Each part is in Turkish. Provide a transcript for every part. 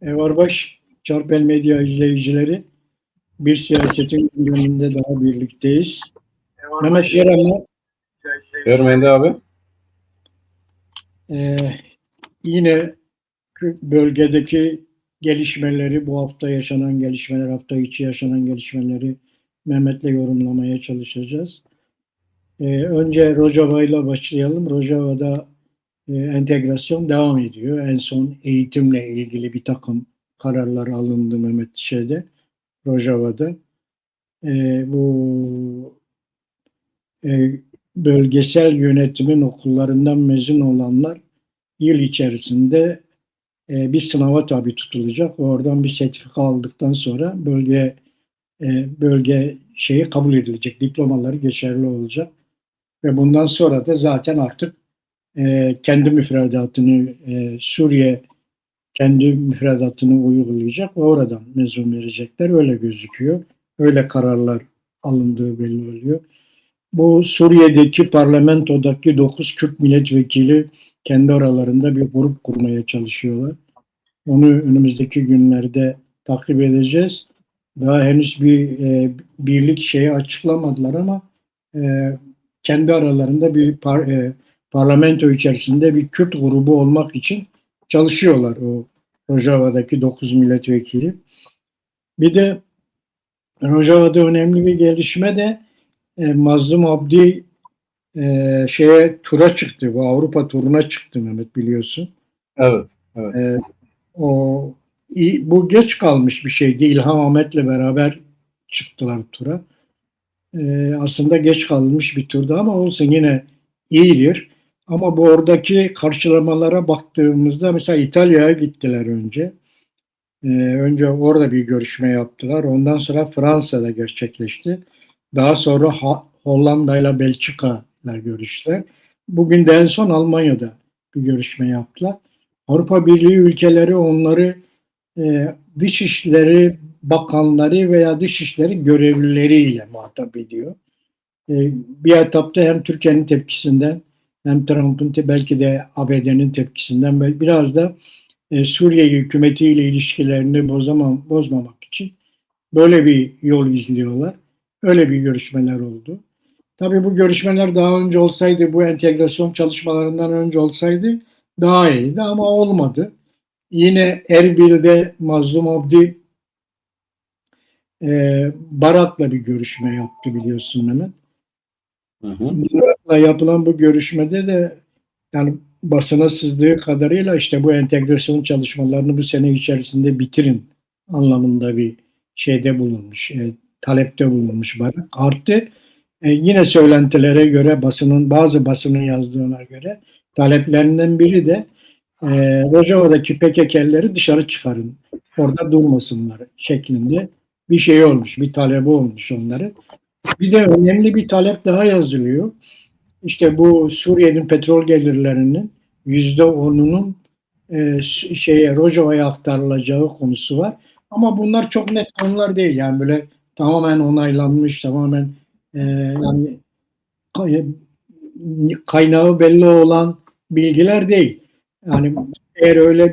Evarbaş Çarpel Medya izleyicileri, bir siyasetin gündeminde daha birlikteyiz. Mehmet Şeren'le Görmeyin abi. Yine bölgedeki gelişmeleri, bu hafta yaşanan gelişmeler, hafta içi yaşanan gelişmeleri Mehmet'le yorumlamaya çalışacağız. Önce Rojava ile başlayalım. Rojava'da entegrasyon devam ediyor. En son eğitimle ilgili bir takım kararlar alındı Mehmet Rojava'da. Bu bölgesel yönetimin okullarından mezun olanlar yıl içerisinde bir sınava tabi tutulacak. Oradan bir sertifika aldıktan sonra bölge şeyi kabul edilecek. Diplomaları geçerli olacak. Ve bundan sonra da zaten artık kendi müfredatını Suriye kendi müfredatını uygulayacak ve oradan mezun verecekler. Öyle gözüküyor. Öyle kararlar alındığı belli oluyor. Bu Suriye'deki parlamentodaki 9 Kürt milletvekili kendi aralarında bir grup kurmaya çalışıyorlar. Onu önümüzdeki günlerde takip edeceğiz. Daha henüz bir birlik şeyi açıklamadılar ama kendi aralarında bir parlamento içerisinde bir Kürt grubu olmak için çalışıyorlar o Rojava'daki 9 milletvekili. Bir de Rojava'da önemli bir gelişme de Mazlum Abdi tura çıktı. Bu Avrupa turuna çıktı Mehmet, biliyorsun. Evet. Evet. Bu geç kalmış bir şeydi. İlham Ahmet'le beraber çıktılar tura. Aslında geç kalmış bir turda ama olsun yine iyidir. Ama bu oradaki karşılamalara baktığımızda mesela İtalya'ya gittiler önce. Önce orada bir görüşme yaptılar. Ondan sonra Fransa'da gerçekleşti. Daha sonra Hollanda ile Belçika ile görüştüler. Bugün de en son Almanya'da bir görüşme yaptılar. Avrupa Birliği ülkeleri onları Dışişleri Bakanları veya Dışişleri görevlileriyle muhatap ediyor. Bir etapta hem Türkiye'nin tepkisinden hem Trump'ın belki de ABD'nin tepkisinden biraz da Suriye hükümetiyle ilişkilerini bozmamak için böyle bir yol izliyorlar. Öyle bir görüşmeler oldu. Tabii bu görüşmeler daha önce olsaydı, bu entegrasyon çalışmalarından önce olsaydı daha iyiydi ama olmadı. Yine Erbil'de Mazlum Abdi Barak'la bir görüşme yaptı, biliyorsun Mehmet. Barak'la yapılan bu görüşmede de yani basına sızdığı kadarıyla işte bu entegrasyon çalışmalarını bu sene içerisinde bitirin anlamında bir şeyde bulunmuş, talepte bulunmuş Barak. Artı yine söylentilere göre bazı basının yazdığına göre taleplerinden biri de Rojava'daki PKK'lileri dışarı çıkarın, orada durmasınlar şeklinde bir şey olmuş, bir talebi olmuş onların. Bir de önemli bir talep daha yazılıyor. İşte bu Suriye'nin petrol gelirlerinin %10'unun Rojava'ya aktarılacağı konusu var. Ama bunlar çok net konular değil. Yani böyle tamamen onaylanmış, tamamen yani kaynağı belli olan bilgiler değil. Yani eğer öyle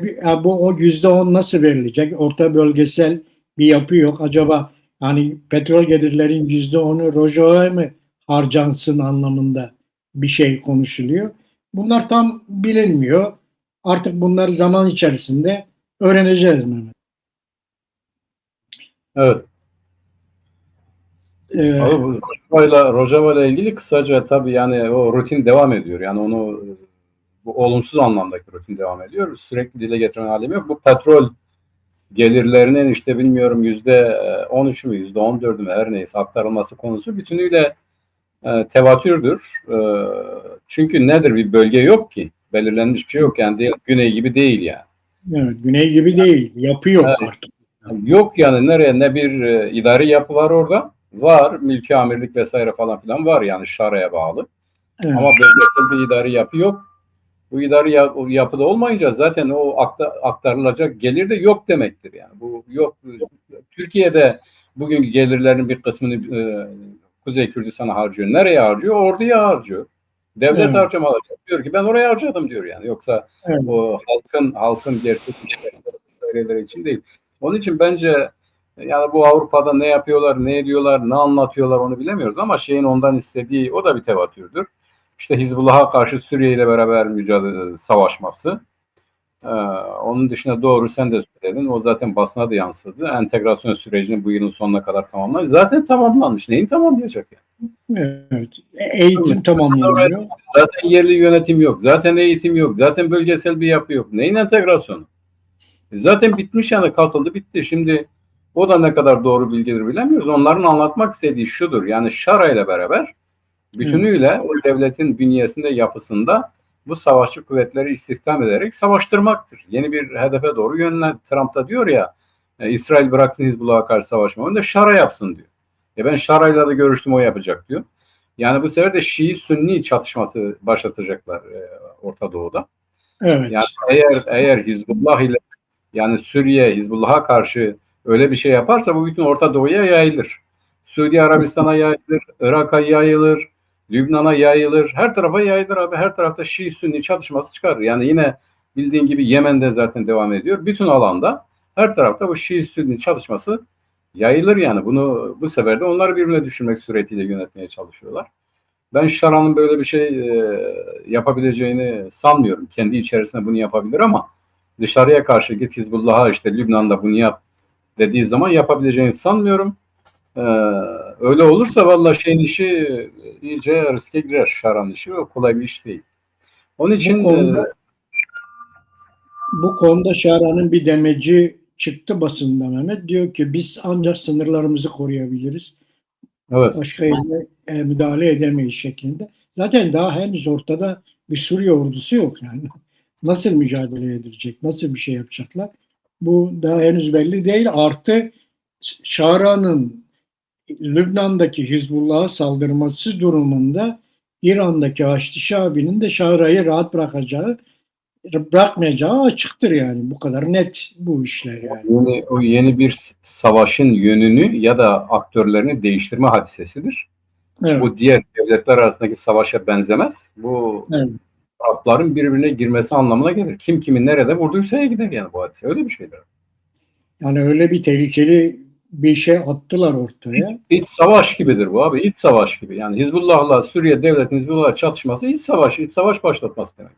o %10 nasıl verilecek? Orta bölgesel bir yapı yok. Acaba hani petrol gelirlerin %10'u Rojava'ya mı harcansın anlamında bir şey konuşuluyor. Bunlar tam bilinmiyor. Artık bunlar zaman içerisinde öğreneceğiz Mehmet. Evet. Rojava ile ilgili kısaca tabii yani o rutin devam ediyor. Yani onu bu olumsuz anlamdaki rutin devam ediyor. Sürekli dile getiren halim yok. Bu petrol gelirlerinin işte bilmiyorum %13 mü %14 mü her neyse aktarılması konusu bütünüyle tevatürdür. Çünkü nedir, bir bölge yok ki. Belirlenmiş bir şey yok yani, Güney gibi değil yani. Evet, Güney gibi değil. Yapı yok artık. Yok yani, nereye ne bir idari yapı var orada. Var. Mülki amirlik vesaire falan filan var yani, Şara'ya bağlı. Evet. Ama bölgesel bir idari yapı yok. Bu idari yapıda olmayınca zaten o aktarılacak gelir de yok demektir yani. Bu yok. Türkiye'de bugün gelirlerin bir kısmını Kuzey Kürdistan'a harcıyor. Nereye harcıyor? Orduya harcıyor. Devlet harcamaları diyor ki ben oraya harcadım diyor yani. Yoksa o halkın gerçek askeriyeleri için değil. Onun için bence yani bu Avrupa'da ne yapıyorlar, ne ediyorlar, ne anlatıyorlar onu bilemiyoruz ama şeyin ondan istediği o da bir tevatürdür. İşte Hizbullah'a karşı Suriye ile beraber mücadele savaşması. Onun dışında doğru sen de söyledin. O zaten basına da yansıdı. Entegrasyon sürecinin bu yılın sonuna kadar tamamlanmış. Zaten tamamlanmış. Neyin tamamlayacak yani? Evet. Eğitim tamamlanıyor. Zaten yerli yönetim yok. Zaten eğitim yok. Zaten bölgesel bir yapı yok. Neyin entegrasyonu? Zaten bitmiş yani katıldı bitti. Şimdi o da ne kadar doğru bilgidir bilemiyoruz. Onların anlatmak istediği şudur. Yani Şara ile beraber bütünüyle o devletin bünyesinde yapısında bu savaşçı kuvvetleri istihdam ederek savaştırmaktır. Yeni bir hedefe doğru yönelen Trump da diyor ya İsrail bıraksın Hizbullah'a karşı savaşmayı. Onu da Şara yapsın diyor. Ben Şara'yla da görüştüm o yapacak diyor. Yani bu sefer de Şii-Sünni çatışması başlatacaklar Orta Doğu'da. Evet. Yani eğer Hizbullah ile yani Suriye Hizbullah'a karşı öyle bir şey yaparsa bu bütün Orta Doğu'ya yayılır. Suudi Arabistan'a yayılır, Irak'a yayılır, Lübnan'a yayılır, her tarafa yayılır abi. Her tarafta Şii-Sünni çatışması çıkar. Yani yine bildiğin gibi Yemen'de zaten devam ediyor. Bütün alanda her tarafta bu Şii-Sünni çatışması yayılır yani. Bunu bu sefer de onları birbirine düşürmek suretiyle yönetmeye çalışıyorlar. Ben Şara'nın böyle bir şey yapabileceğini sanmıyorum. Kendi içerisinde bunu yapabilir ama dışarıya karşı git Hizbullah'a işte Lübnan'da bunu yap dediği zaman yapabileceğini sanmıyorum. Öyle olursa vallahi şeyin işi iyice riske girer. Şara'nın işi o kolay bir iş değil. Onun için bu konuda Şara'nın bir demeci çıktı basında Mehmet. Diyor ki biz ancak sınırlarımızı koruyabiliriz. evet. Başka yere müdahale edemeyiz şeklinde. Zaten daha henüz ortada bir Suriye ordusu yok yani. Nasıl mücadele edilecek? Nasıl bir şey yapacaklar? Bu daha henüz belli değil. Artı Şara'nın Lübnan'daki Hizbullah'a saldırması durumunda İran'daki Haçlı Şabi'nin de Şara'yı rahat bırakmayacağı açıktır yani. Bu kadar net bu işler yani. O yeni bir savaşın yönünü ya da aktörlerini değiştirme hadisesidir. Evet. Bu diğer devletler arasındaki savaşa benzemez. Bu Evet. tarafların birbirine girmesi anlamına gelir. Kim kimi nerede vurduysa gider yani bu hadise. Öyle bir şeydir. Yani öyle bir tehlikeli bir şey attılar ortaya. İç savaş gibidir bu abi. İç savaş gibi. Yani Hizbullah'la Suriye devletinin Hizbullah'la çatışması iç savaş başlatması demek.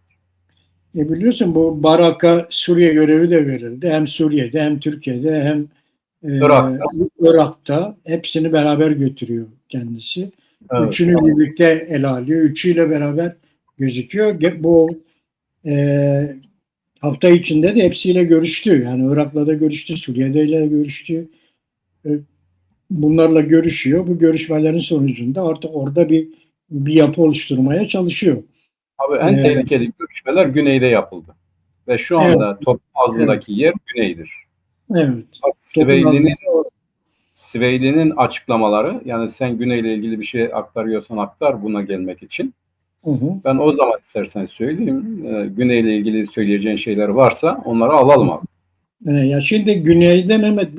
Biliyorsun bu Barak'a Suriye görevi de verildi. Hem Suriye'de hem Türkiye'de hem Irak'ta hepsini beraber götürüyor kendisi. Evet. Üçünü birlikte ele alıyor. Üçüyle beraber gözüküyor. Bu hafta içinde de hepsiyle görüştü. Yani Irak'la da görüştü, Suriye'de görüştü. Bunlarla görüşüyor. Bu görüşmelerin sonucunda artık orada bir yapı oluşturmaya çalışıyor. Abi en tehlikeli görüşmeler güneyde yapıldı. Ve şu anda toplum ağzındaki yer güneydir. Evet. Sveyli'nin açıklamaları, yani sen güneyle ilgili bir şey aktarıyorsan aktar buna gelmek için. Ben o zaman istersen söyleyeyim. Güneyle ilgili söyleyeceğin şeyler varsa onları alalım abi. Ya şimdi güneyde Mehmet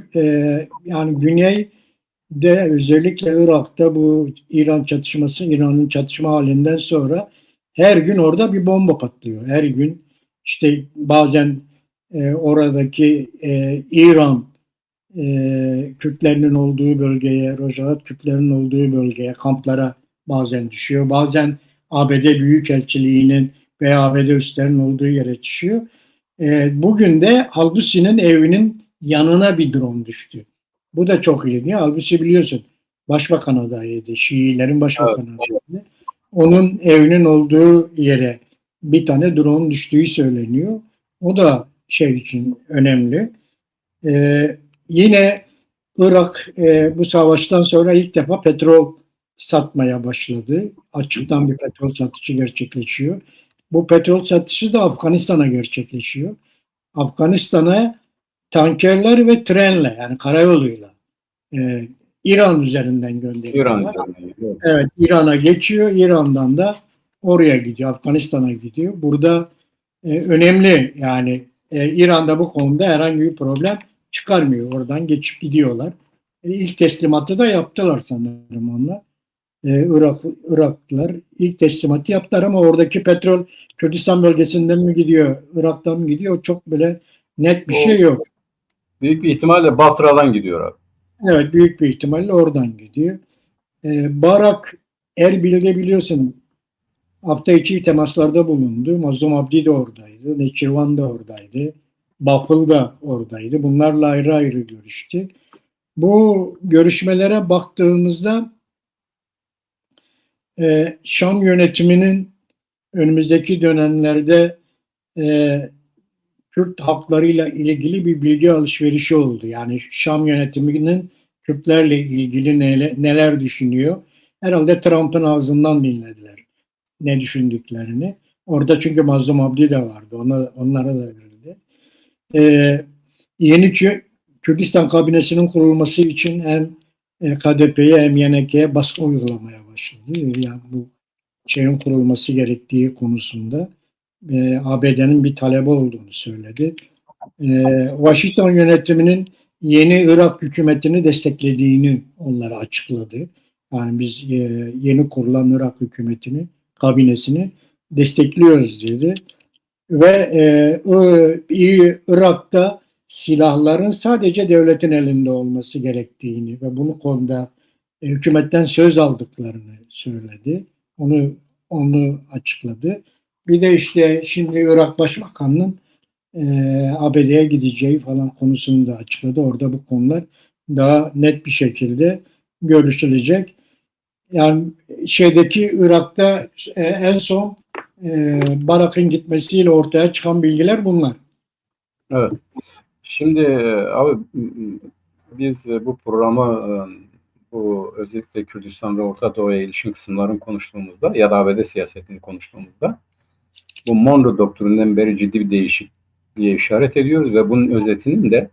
yani güneyde özellikle Irak'ta bu İran'ın çatışma halinden sonra her gün orada bir bomba patlıyor. Her gün işte bazen oradaki İran Kürtlerinin olduğu bölgeye, Rojavat Kürtlerinin olduğu bölgeye, kamplara bazen düşüyor. Bazen ABD Büyükelçiliği'nin veya ABD üslerinin olduğu yere düşüyor. Bugün de Al-Busi'nin evinin yanına bir drone düştü. Bu da çok ilginç. Al-Busi biliyorsun başbakan adayıydı. Şiilerin başbakanı adayıydı. Onun evinin olduğu yere bir tane drone düştüğü söyleniyor. O da şey için önemli. Yine Irak bu savaştan sonra ilk defa petrol satmaya başladı. Açıktan bir petrol satışı gerçekleşiyor. Bu petrol satışı da Afganistan'a gerçekleşiyor. Afganistan'a tankerler ve trenle yani karayoluyla İran üzerinden gönderiyorlar. Evet, İran'a geçiyor. İran'dan da oraya gidiyor. Afganistan'a gidiyor. Burada önemli yani İran'da bu konuda herhangi bir problem çıkarmıyor. Oradan geçip gidiyorlar. İlk teslimatı da yaptılar sanırım onlar. Iraklılar ilk teslimatı yaptılar ama oradaki petrol Kürdistan bölgesinden mi gidiyor, Irak'tan mı gidiyor çok böyle net bir şey yok. Büyük bir ihtimalle Basra'dan gidiyor abi. Evet, büyük bir ihtimalle oradan gidiyor. Barak Erbil'de biliyorsun hafta içi temaslarda bulundu. Mazlum Abdi de oradaydı. Neçirvan da oradaydı. Bafıl da oradaydı. Bunlarla ayrı ayrı görüştü. Bu görüşmelere baktığımızda Şam yönetiminin önümüzdeki dönemlerde e, Kürt haklarıyla ilgili bir bilgi alışverişi oldu. Yani Şam yönetiminin Kürtlerle ilgili neler düşünüyor? Herhalde Trump'ın ağzından dinlediler ne düşündüklerini. Orada çünkü Mazlum Abdi de vardı. Onlara da verildi. Ee, yeni Kürdistan kabinesinin kurulması için hem KDP'ye hem YNK'ye baskı uygulamaya başladı. Yani bu şeyin kurulması gerektiği konusunda ABD'nin bir talebi olduğunu söyledi. Washington yönetiminin yeni Irak hükümetini desteklediğini onlara açıkladı. Yani biz yeni kurulan Irak hükümetini, kabinesini destekliyoruz dedi. Ve Irak'ta silahların sadece devletin elinde olması gerektiğini ve bunu konuda hükümetten söz aldıklarını söyledi. Onu açıkladı. Bir de işte şimdi Irak Başbakanı'nın ABD'ye gideceği falan konusunu da açıkladı. Orada bu konular daha net bir şekilde görüşülecek. Yani şeydeki Irak'ta en son Barak'ın gitmesiyle ortaya çıkan bilgiler bunlar. Evet. Şimdi abi biz bu programı bu özellikle Kürdistan ve Orta Doğu'ya ilişkin kısımların konuştuğumuzda ya da ABD siyasetini konuştuğumuzda bu Monroe doktrininden beri ciddi bir değişikliğe işaret ediyoruz ve bunun özetinin de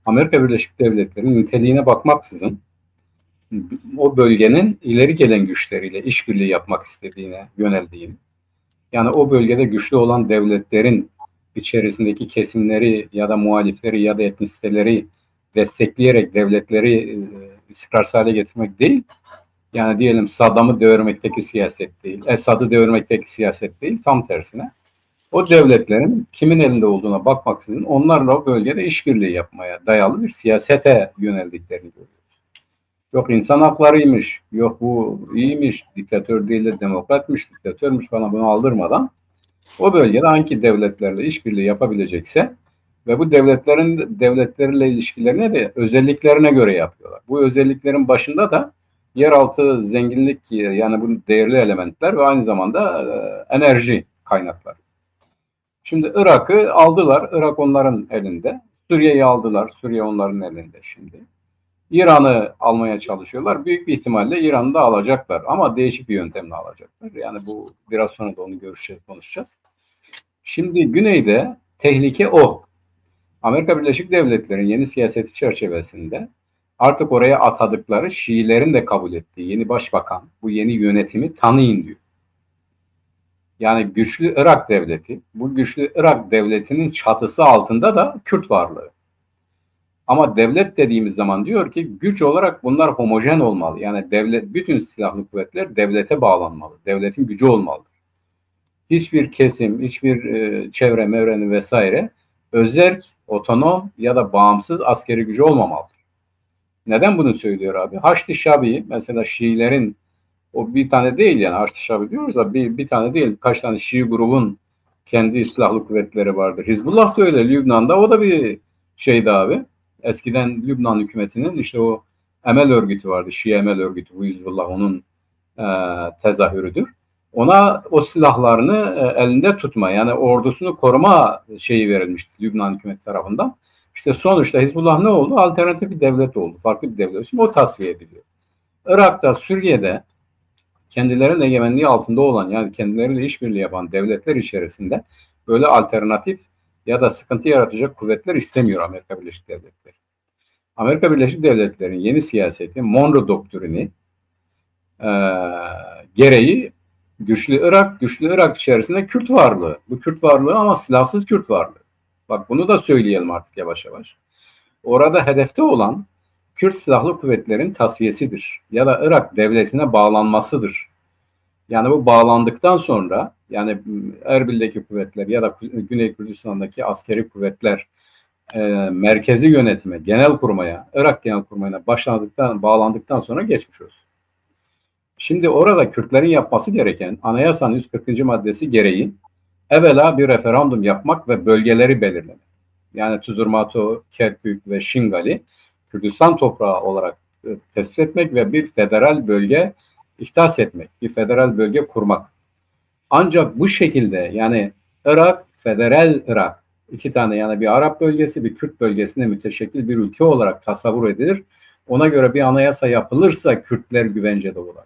Amerika Birleşik Devletleri'nin niteliğine bakmaksızın o bölgenin ileri gelen güçleriyle işbirliği yapmak istediğine yöneldiğini, yani o bölgede güçlü olan devletlerin içerisindeki kesimleri ya da muhalifleri ya da etnisiteleri destekleyerek devletleri istikrarsız hale getirmek değil, yani diyelim Saddam'ı devirmekteki siyaset değil, Esad'ı devirmekteki siyaset değil, tam tersine o devletlerin kimin elinde olduğuna bakmaksızın onlarla o bölgede işbirliği yapmaya dayalı bir siyasete yöneldiklerini görüyoruz. Yok insan haklarıymış, yok bu iyiymiş, diktatör değil de demokratmış, diktatörmüş falan bunu aldırmadan o bölgede hangi devletlerle işbirliği yapabilecekse ve bu devletlerle ilişkilerine de özelliklerine göre yapıyorlar. Bu özelliklerin başında da yeraltı zenginlik yani bu değerli elementler ve aynı zamanda enerji kaynakları. Şimdi Irak'ı aldılar. Irak onların elinde. Suriye'yi aldılar. Suriye onların elinde şimdi. İran'ı almaya çalışıyorlar. Büyük bir ihtimalle İran'ı da alacaklar. Ama değişik bir yöntemle alacaklar. Yani bu biraz sonra da onu konuşacağız. Şimdi Güney'de tehlike o. Amerika Birleşik Devletleri'nin yeni siyaseti çerçevesinde artık oraya atadıkları Şiilerin de kabul ettiği yeni başbakan bu yeni yönetimi tanıyın diyor. Yani güçlü Irak devleti, bu güçlü Irak devletinin çatısı altında da Kürt varlığı. Ama devlet dediğimiz zaman diyor ki güç olarak bunlar homojen olmalı. Yani devlet, bütün silahlı kuvvetler devlete bağlanmalı. Devletin gücü olmalı. Hiçbir kesim, hiçbir çevre, mevreni vesaire özerk, otonom ya da bağımsız askeri gücü olmamalıdır. Neden bunu söylüyor abi? Haçlı Şabi mesela Şiilerin o bir tane değil yani Haçlı Şabi diyoruz da bir tane değil kaç tane Şii grubun kendi silahlı kuvvetleri vardır. Hizbullah da öyle Lübnan'da o da bir şeydi abi. Eskiden Lübnan hükümetinin işte o Emel örgütü vardı. Şii Emel örgütü bu Hizbullah onun tezahürüdür. Ona o silahlarını elinde tutma yani ordusunu koruma şeyi verilmişti Lübnan hükümeti tarafından. İşte sonuçta Hizbullah ne oldu? Alternatif bir devlet oldu. Farklı bir devlet. Şimdi o tasfiye ediliyor. Irak'ta, Suriye'de kendilerinin egemenliği altında olan yani kendileriyle işbirliği yapan devletler içerisinde böyle alternatif ya da sıkıntı yaratacak kuvvetler istemiyor Amerika Birleşik Devletleri. Amerika Birleşik Devletleri'nin yeni siyaseti Monroe doktrini gereği güçlü Irak içerisinde Kürt varlığı. Bu Kürt varlığı ama silahsız Kürt varlığı. Bak bunu da söyleyelim artık yavaş yavaş. Orada hedefte olan Kürt silahlı kuvvetlerin tasfiyesidir ya da Irak devletine bağlanmasıdır. Yani bu bağlandıktan sonra yani Erbil'deki kuvvetler ya da Güney Kürdistan'daki askeri kuvvetler merkezi yönetime, genel kurmaya, Irak genel kurmayına bağlandıktan sonra geçmiş olsun. Şimdi orada Kürtlerin yapması gereken anayasanın 140. maddesi gereği evvela bir referandum yapmak ve bölgeleri belirlemek. Yani Tuzurmato, Kerkük ve Şingali Kürdistan toprağı olarak tespit etmek ve bir federal bölge ihdas etmek, bir federal bölge kurmak. Ancak bu şekilde yani Irak, federal Irak, iki tane yani bir Arap bölgesi, bir Kürt bölgesine müteşekkil bir ülke olarak tasavvur edilir. Ona göre bir anayasa yapılırsa Kürtler güvencede olabilir.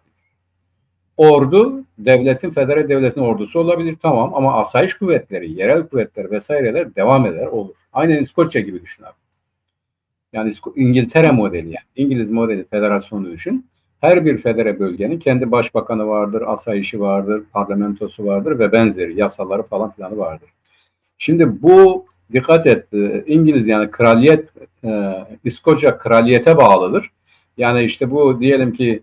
Ordu, federal devletin ordusu olabilir tamam ama asayiş kuvvetleri, yerel kuvvetler vesaireler devam eder, olur. Aynen İskoçya gibi düşün abi. Yani İngiltere modeli yani İngiliz modeli federasyonu düşün. Her bir federe bölgenin kendi başbakanı vardır, asayişi vardır, parlamentosu vardır ve benzeri yasaları falan filanı vardır. Şimdi bu dikkat et İngiliz yani kraliyet İskoçya kraliyete bağlıdır. Yani işte bu diyelim ki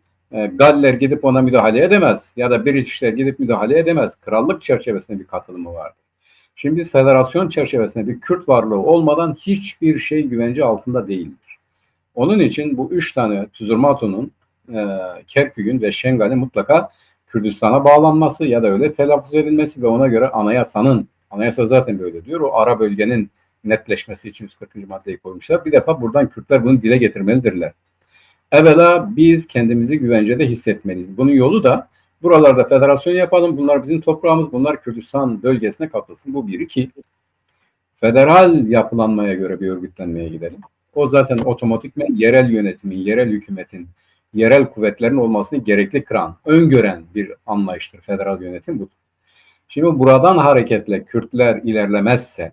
Galler gidip ona müdahale edemez ya da Britishler gidip müdahale edemez. Krallık çerçevesinde bir katılımı vardır. Şimdi biz federasyon çerçevesinde bir Kürt varlığı olmadan hiçbir şey güvence altında değildir. Onun için bu 3 tane Tuzurmato'nun, Kerkük'ün ve Şengal'in mutlaka Kürdistan'a bağlanması ya da öyle telaffuz edilmesi ve ona göre anayasa zaten böyle diyor. O ara bölgenin netleşmesi için 140. maddeyi koymuşlar. Bir defa buradan Kürtler bunu dile getirmelidirler. Evvela biz kendimizi güvencede hissetmeliyiz. Bunun yolu da buralarda federasyon yapalım. Bunlar bizim toprağımız. Bunlar Kürdistan bölgesine katılsın. Bu bir. İki, federal yapılanmaya göre bir örgütlenmeye gidelim. O zaten otomatikmen yerel yönetimin, yerel hükümetin, yerel kuvvetlerin olmasını gerekli kılan, öngören bir anlayıştır. Federal yönetim budur. Şimdi buradan hareketle Kürtler ilerlemezse,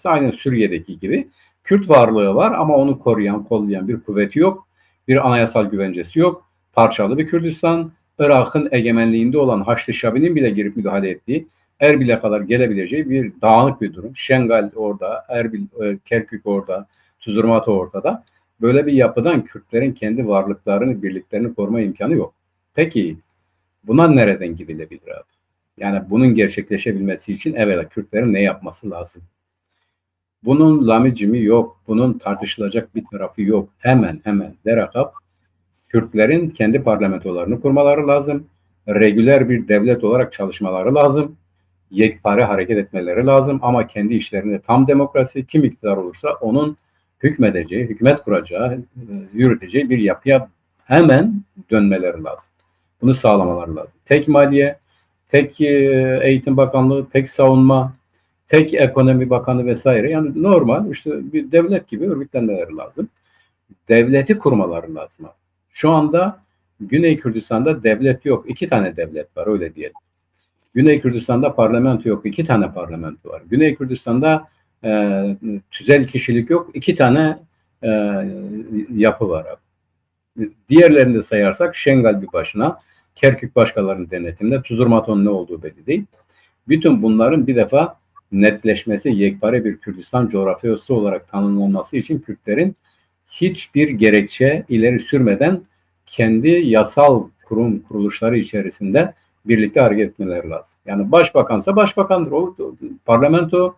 aynen Suriye'deki gibi Kürt varlığı var ama onu koruyan, kollayan bir kuvveti yok. Bir anayasal güvencesi yok. Parçalı bir Kürdistan, Irak'ın egemenliğinde olan Haçlı Şabi'nin bile girip müdahale ettiği, Erbil'e kadar gelebileceği bir dağınık bir durum. Şengal orada, Erbil, Kerkük orada, Tuzurmato ortada. Böyle bir yapıdan Kürtlerin kendi varlıklarını, birliklerini koruma imkanı yok. Peki buna nereden gidilebilir abi? Yani bunun gerçekleşebilmesi için evvela Kürtlerin ne yapması lazım? Bunun lamicimi yok. Bunun tartışılacak bir tarafı yok. Hemen derakap Kürtlerin kendi parlamentolarını kurmaları lazım. Regüler bir devlet olarak çalışmaları lazım. Yekpare hareket etmeleri lazım ama kendi işlerinde tam demokrasi, kim iktidar olursa onun hükmedeceği, hükümet kuracağı, yürüteceği bir yapıya hemen dönmeleri lazım. Bunu sağlamaları lazım. Tek maliye, tek eğitim bakanlığı, tek savunma, tek ekonomi bakanı vesaire. Yani normal işte bir devlet gibi örgütlenmeleri lazım. Devleti kurmaları lazım. Şu anda Güney Kürdistan'da devlet yok. 2 tane devlet var öyle diyelim. Güney Kürdistan'da parlamento yok. 2 tane parlamento var. Güney Kürdistan'da tüzel kişilik yok. 2 tane yapı var. Diğerlerini de sayarsak Şengal bir başına, Kerkük başkalarının denetiminde, Tuzurmato'nun ne olduğu belli değil. Bütün bunların bir defa netleşmesi, yekpare bir Kürdistan coğrafyası olarak tanımlanması için Kürtlerin hiçbir gerekçe ileri sürmeden kendi yasal kuruluşları içerisinde birlikte hareket etmeleri lazım. Yani başbakansa başbakandır. O parlamento,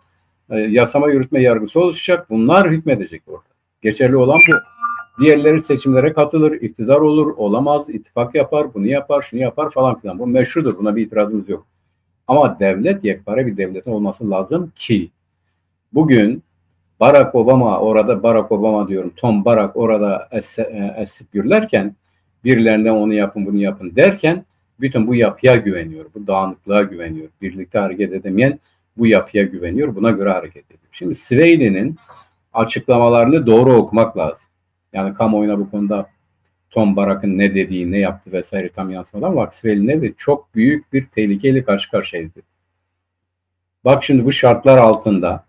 yasama, yürütme, yargısı oluşacak. Bunlar hükmedecek orada. Geçerli olan bu. Diğerleri seçimlere katılır, iktidar olur, olamaz, ittifak yapar, bunu yapar, şunu yapar falan filan. Bu meşrudur. Buna bir itirazımız yok. Ama devlet yekpare bir devletin olması lazım ki bugün Barack Obama diyorum, Tom Barack orada esip gürlerken birilerinden onu yapın bunu yapın derken bütün bu yapıya güveniyor, bu dağınıklığa güveniyor. Birlikte hareket edemeyen bu yapıya güveniyor, buna göre hareket ediyor. Şimdi Swaley'nin açıklamalarını doğru okumak lazım. Yani kamuoyuna bu konuda Tom Barack'ın ne dediği, ne yaptı vesaire tam yansımadan ama Swaley ne dedi? Çok büyük bir tehlikeyle karşı karşıyayız. Bak şimdi bu şartlar altında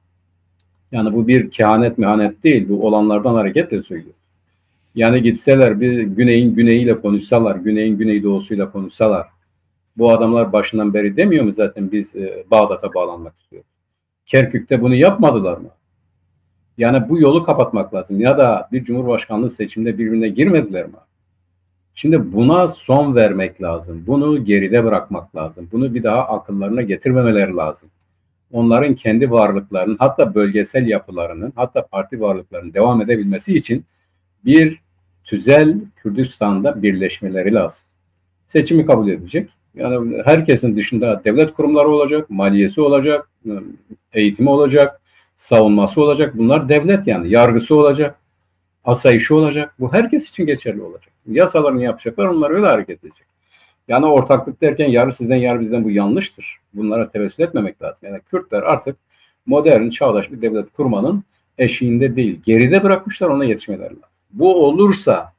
yani bu bir kehanet değil, bu olanlardan hareketle söylüyor. Yani gitseler bir güneyin güneyiyle konuşsalar, güneyin güneydoğusuyla konuşsalar, bu adamlar başından beri demiyor mu zaten biz Bağdat'a bağlanmak istiyoruz. Kerkük'te bunu yapmadılar mı? Yani bu yolu kapatmak lazım. Ya da bir cumhurbaşkanlığı seçiminde birbirine girmediler mi? Şimdi buna son vermek lazım. Bunu geride bırakmak lazım. Bunu bir daha akıllarına getirmemeleri lazım. onların kendi varlıklarının, hatta bölgesel yapılarının, hatta parti varlıklarının devam edebilmesi için bir tüzel Kürdistan'da birleşmeleri lazım. Seçimi kabul edecek. Yani herkesin dışında devlet kurumları olacak, maliyesi olacak, eğitimi olacak, savunması olacak. Bunlar devlet yani. Yargısı olacak, asayişi olacak. Bu herkes için geçerli olacak. Yasalarını yapacaklar, onlar öyle hareket edecek. Yani ortaklık derken yarı sizden yarı bizden, bu yanlıştır. Bunlara tevessül etmemek lazım. Yani Kürtler artık modern, çağdaş bir devlet kurmanın eşiğinde değil. Geride bırakmışlar, ona yetişmeleri lazım. Bu olursa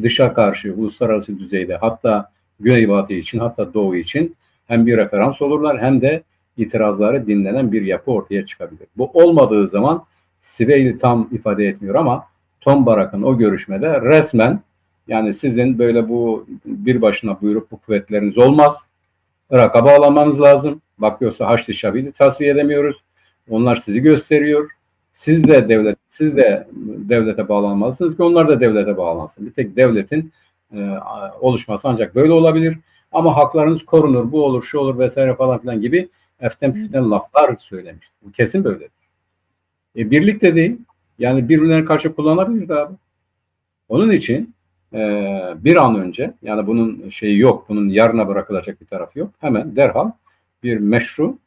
dışa karşı uluslararası düzeyde, hatta Güneybatı için, hatta Doğu için hem bir referans olurlar hem de itirazları dinlenen bir yapı ortaya çıkabilir. Bu olmadığı zaman Siveyli tam ifade etmiyor ama Tom Barak'ın o görüşmede resmen, yani sizin böyle bu bir başına buyruk bu kuvvetleriniz olmaz. Irak'a bağlamanız lazım. Bakıyorsa Haçlı Şabi'yi tasfiye edemiyoruz. Onlar sizi gösteriyor. Siz de devlete bağlanmalısınız ki onlar da devlete bağlansın. Bir tek devletin oluşması ancak böyle olabilir. Ama haklarınız korunur, bu olur, şu olur vesaire falan filan gibi eften püften laflar söylemiştir. Bu kesin böyledir. Birlik de değil. Yani birbirlerine karşı kullanabilir abi. Onun için bir an önce, yani bunun şeyi yok, bunun yarına bırakılacak bir tarafı yok. Hemen derhal bir meşru,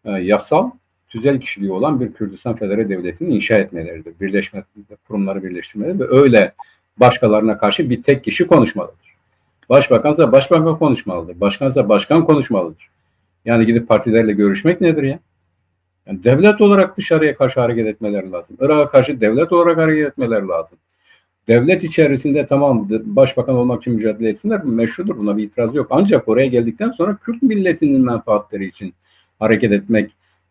yasal, tüzel kişiliği olan bir Kürdistan Federe Devleti'ni inşa etmeleridir. Birleşme kurumları birleştirmeleri ve öyle başkalarına karşı bir tek kişi konuşmalıdır. Başbakansa başbakan konuşmalıdır. Başkansa başkan konuşmalıdır. Yani gidip partilerle görüşmek nedir ya? Yani devlet olarak dışarıya karşı hareket etmeleri lazım. Irak'a karşı devlet olarak hareket etmeleri lazım. Devlet içerisinde tamam başbakan olmak için mücadele etsinler, meşrudur, buna bir itiraz yok. Ancak oraya geldikten sonra Kürt milletinin menfaatleri için hareket etmek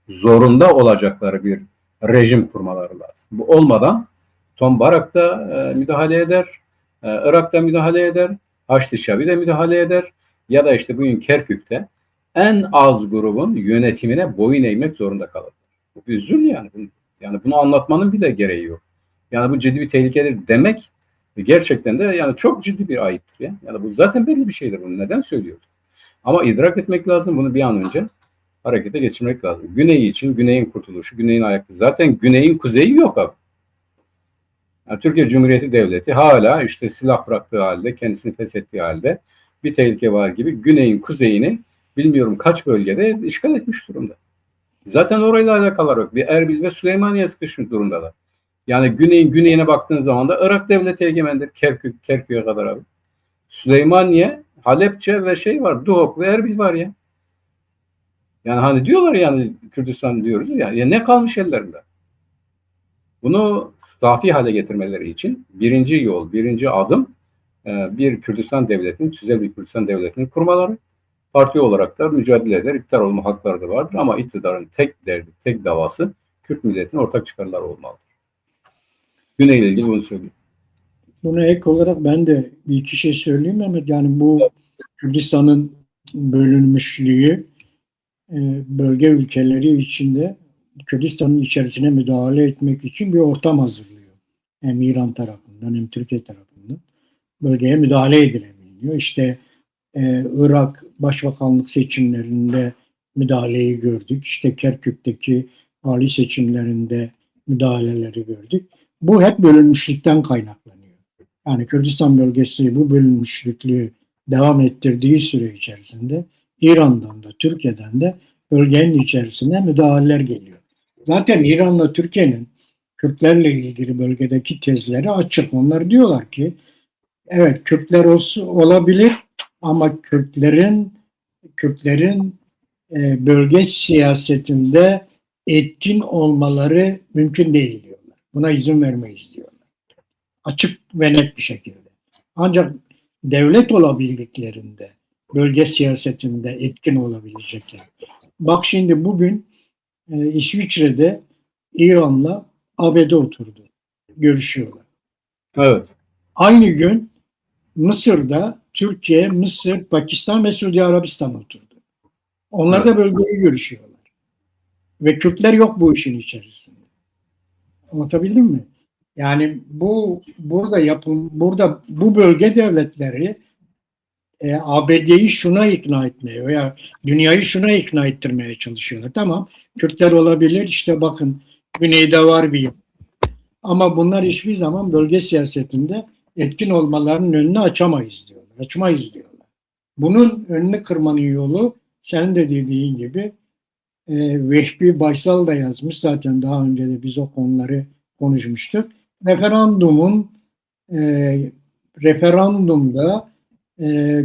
zorunda olacakları bir rejim kurmaları lazım. Bu olmadan Tom Barak da müdahale eder, Irak'ta müdahale eder, Haçlı Şabi de müdahale eder ya da işte bugün Kerkük'te en az grubun yönetimine boyun eğmek zorunda kalır. Bu bir zulüm yani. Yani bunu anlatmanın bile gereği yok. Yani bu ciddi bir tehlikedir demek gerçekten de yani çok ciddi bir ayıptır ya. Yani bu zaten belli bir şeydir. Bunu neden söylüyoruz? Ama idrak etmek lazım. Bunu bir an önce harekete geçirmek lazım. Güney için, Güney'in kurtuluşu, Güney'in ayakta. Zaten Güney'in kuzeyi yok abi. Yani Türkiye Cumhuriyeti Devleti hala işte silah bıraktığı halde, kendisini feshettiği halde bir tehlike var gibi Güney'in kuzeyini bilmiyorum kaç bölgede işgal etmiş durumda. Zaten orayla alakalar yok. Bir Erbil ve Süleymaniye sıkışmış durumdalar. Yani Güney'in güneyine baktığın zaman da Irak devleti egemendir. Kerkük'e kadar abi. Süleymaniye, Halepçe ve şey var. Duhok ve Erbil var ya. Yani hani diyorlar yani Kürdistan diyoruz ya. Ya ne kalmış ellerinde? Bunu stafi hale getirmeleri için birinci yol, birinci adım bir Kürdistan devletinin, tüzel bir Kürdistan devletinin kurmaları. Parti olarak da mücadele eder, iktidar olma hakları da vardır ama iktidarın tek derdi, tek davası Kürt milletinin ortak çıkarları olmalıdır. Güney ile ilgili bunu söyleyeyim. Buna ek olarak ben de bir iki şey söyleyeyim ama yani bu Kürdistan'ın bölünmüşlüğü bölge ülkeleri içinde Kürdistan'ın içerisine müdahale etmek için bir ortam hazırlıyor. Hem İran tarafından hem Türkiye tarafından bölgeye müdahale edilebiliyor. İşte Irak Başbakanlık seçimlerinde müdahaleyi gördük. İşte Kerkük'teki vali seçimlerinde müdahaleleri gördük. Bu hep bölünmüşlükten kaynaklanıyor. Yani Kürdistan bölgesi bu bölünmüşlüklüğü devam ettirdiği süre içerisinde İran'dan da Türkiye'den de bölgenin içerisine müdahaleler geliyor. Zaten İran'la Türkiye'nin Kürtlerle ilgili bölgedeki tezleri açık. Onlar diyorlar ki evet Kürtler olabilir ama Kürtlerin bölge siyasetinde etkin olmaları mümkün değil diyorlar. Buna izin vermeyiz diyorlar. Açık ve net bir şekilde. Ancak devlet olabildiklerinde bölge siyasetinde etkin olabilecekler. Bak şimdi bugün İsviçre'de İran'la ABD oturdu. Görüşüyorlar. Evet. Aynı gün Mısır'da Türkiye, Mısır, Pakistan ve Suudi Arabistan oturdu. Onlar da bölgeyi görüşüyorlar. Ve Kürtler yok bu işin içerisinde. Anlatabildim mi? Yani burada bu bölge devletleri ABD'yi şuna ikna etmeye veya dünyayı şuna ikna ettirmeye çalışıyorlar. Tamam, Kürtler olabilir, işte bakın güneyde var bir yapı. Ama bunlar hiçbir zaman bölge siyasetinde etkin olmalarının önünü açamayız diyorlar. Açmayız diyorlar. Bunun önünü kırmanın yolu senin de dediğin gibi Vehbi Baysal da yazmış. Zaten daha önce de biz o konuları konuşmuştuk. Referandumda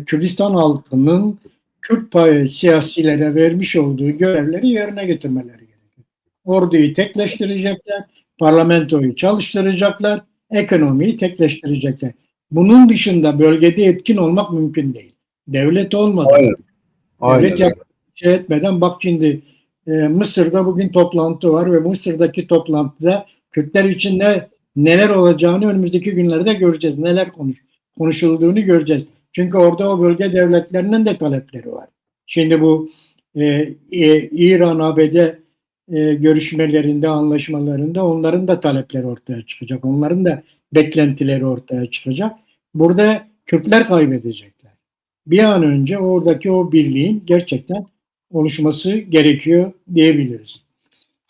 Kürdistan halkının Kürt siyasilere vermiş olduğu görevleri yerine getirmeleri gerekiyor. Orduyu tekleştirecekler, parlamentoyu çalıştıracaklar, ekonomiyi tekleştirecekler. Bunun dışında bölgede etkin olmak mümkün değil. Devlet olmadan, Aynen. Aynen. devlet şey etmeden, bak şimdi Mısır'da bugün toplantı var ve Mısır'daki toplantıda Kürtler için neler olacağını önümüzdeki günlerde göreceğiz. Neler konuşulduğunu göreceğiz. Çünkü orada o bölge devletlerinin de talepleri var. Şimdi bu İran-ABD görüşmelerinde, anlaşmalarında onların da talepleri ortaya çıkacak. Onların da beklentileri ortaya çıkacak. Burada Kürtler kaybedecekler. Bir an önce oradaki o birliğin gerçekten oluşması gerekiyor diyebiliriz.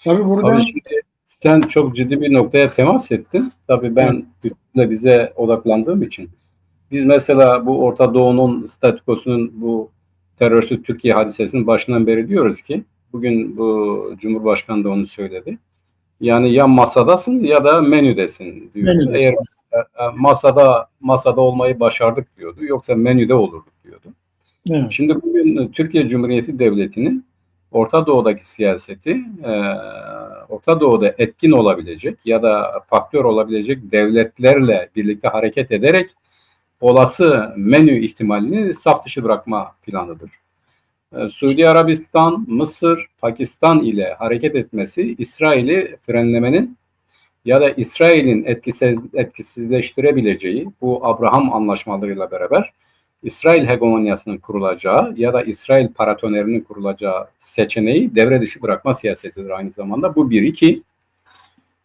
Tabii burada Abi şimdi sen çok ciddi bir noktaya temas ettin. Tabii ben bütünle bize odaklandığım için. Biz mesela bu Orta Doğu'nun statükosunun bu terörsüz Türkiye hadisesinin başından beri diyoruz ki bugün bu Cumhurbaşkanı da onu söyledi. Yani ya masadasın ya da menüdesin diyordu. Menüdesin. Eğer masada olmayı başardık diyordu. Yoksa menüde olurduk diyordu. evet, Şimdi bugün Türkiye Cumhuriyeti Devleti'nin Orta Doğu'daki siyaseti Orta Doğu'da etkin olabilecek ya da faktör olabilecek devletlerle birlikte hareket ederek olası menü ihtimalini saf dışı bırakma planıdır. Suudi Arabistan, Mısır, Pakistan ile hareket etmesi İsrail'i frenlemenin ya da İsrail'in etkisizleştirebileceği bu Abraham anlaşmalarıyla beraber İsrail hegemonyasının kurulacağı ya da İsrail paratonerinin kurulacağı seçeneği devre dışı bırakma siyasetidir aynı zamanda. Bu bir. İki,